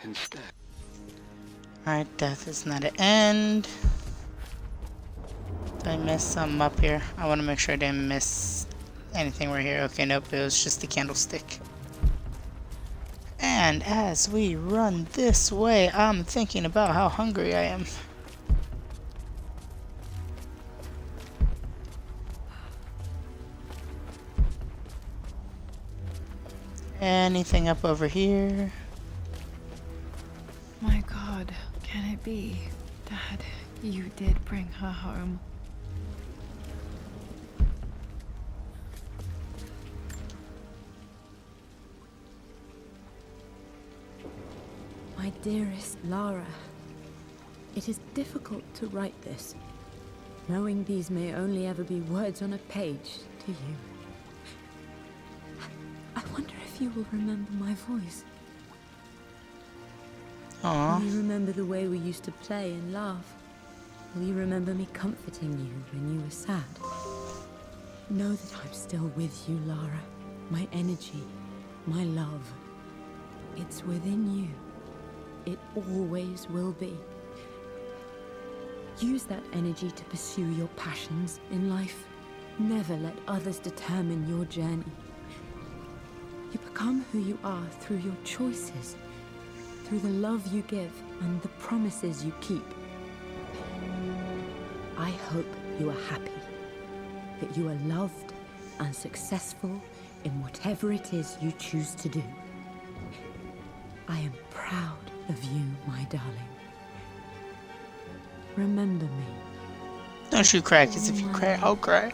Instead... Alright, death is not an end. Did I miss something up here? I want to make sure I didn't miss anything right here. Okay, nope, it was just the candlestick. And as we run this way, I'm thinking about how hungry I am. Anything up over here? My God, can it be? Dad, you did bring her home. My dearest Lara, it is difficult to write this, knowing these may only ever be words on a page to you. I wonder if you will remember my voice. Aww. Will you remember the way we used to play and laugh? Will you remember me comforting you when you were sad? Know that I'm still with you, Lara. My energy, my love. It's within you. It always will be. Use that energy to pursue your passions in life. Never let others determine your journey. You become who you are through your choices, through the love you give and the promises you keep. I hope you are happy, that you are loved and successful in whatever it is you choose to do. I am proud of you, my darling. Remember me. Don't you cry, because if you cry, I'll cry.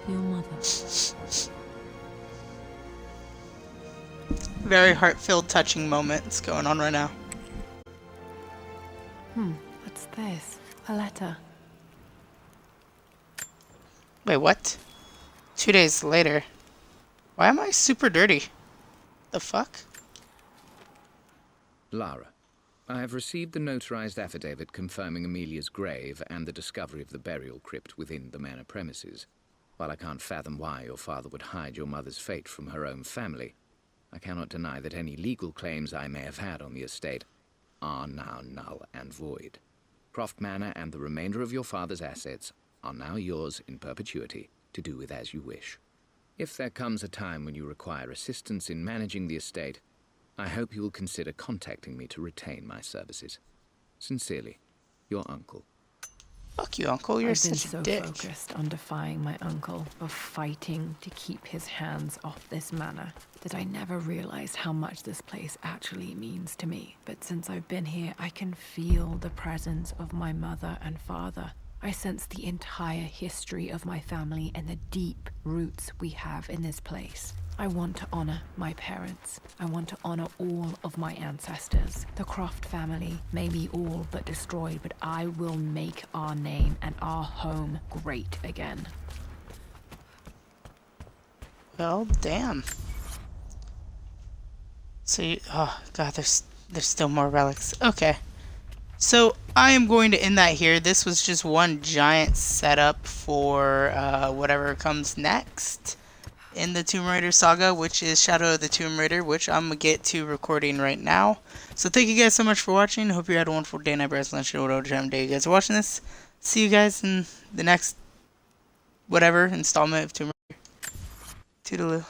Your mother. Very heart-filled, touching moments going on right now. What's this? A letter. Wait, what? 2 days later. Why am I super dirty? The fuck? Lara, I have received the notarized affidavit confirming Amelia's grave and the discovery of the burial crypt within the manor premises. While I can't fathom why your father would hide your mother's fate from her own family, I cannot deny that any legal claims I may have had on the estate are now null and void. Croft Manor and the remainder of your father's assets are now yours in perpetuity to do with as you wish. If there comes a time when you require assistance in managing the estate, I hope you will consider contacting me to retain my services. Sincerely, your uncle. Fuck you, uncle. You're I've been such a so dick. focused on defying my uncle, of fighting to keep his hands off this manor, that I never realized how much this place actually means to me. But since I've been here, I can feel the presence of my mother and father. I sense the entire history of my family and the deep roots we have in this place. I want to honor my parents. I want to honor all of my ancestors. The Croft family may be all but destroyed, but I will make our name and our home great again. Well, damn. So you, oh god, there's still more relics. Okay. So I am going to end that here. This was just one giant setup for whatever comes next in the Tomb Raider saga, which is Shadow of the Tomb Raider, which I'm gonna get to recording right now. So thank you guys so much for watching. Hope you had a wonderful day, night, breakfast, lunch, or whatever time of day you guys are watching this. See you guys in the next whatever installment of Tomb Raider. Toodaloo.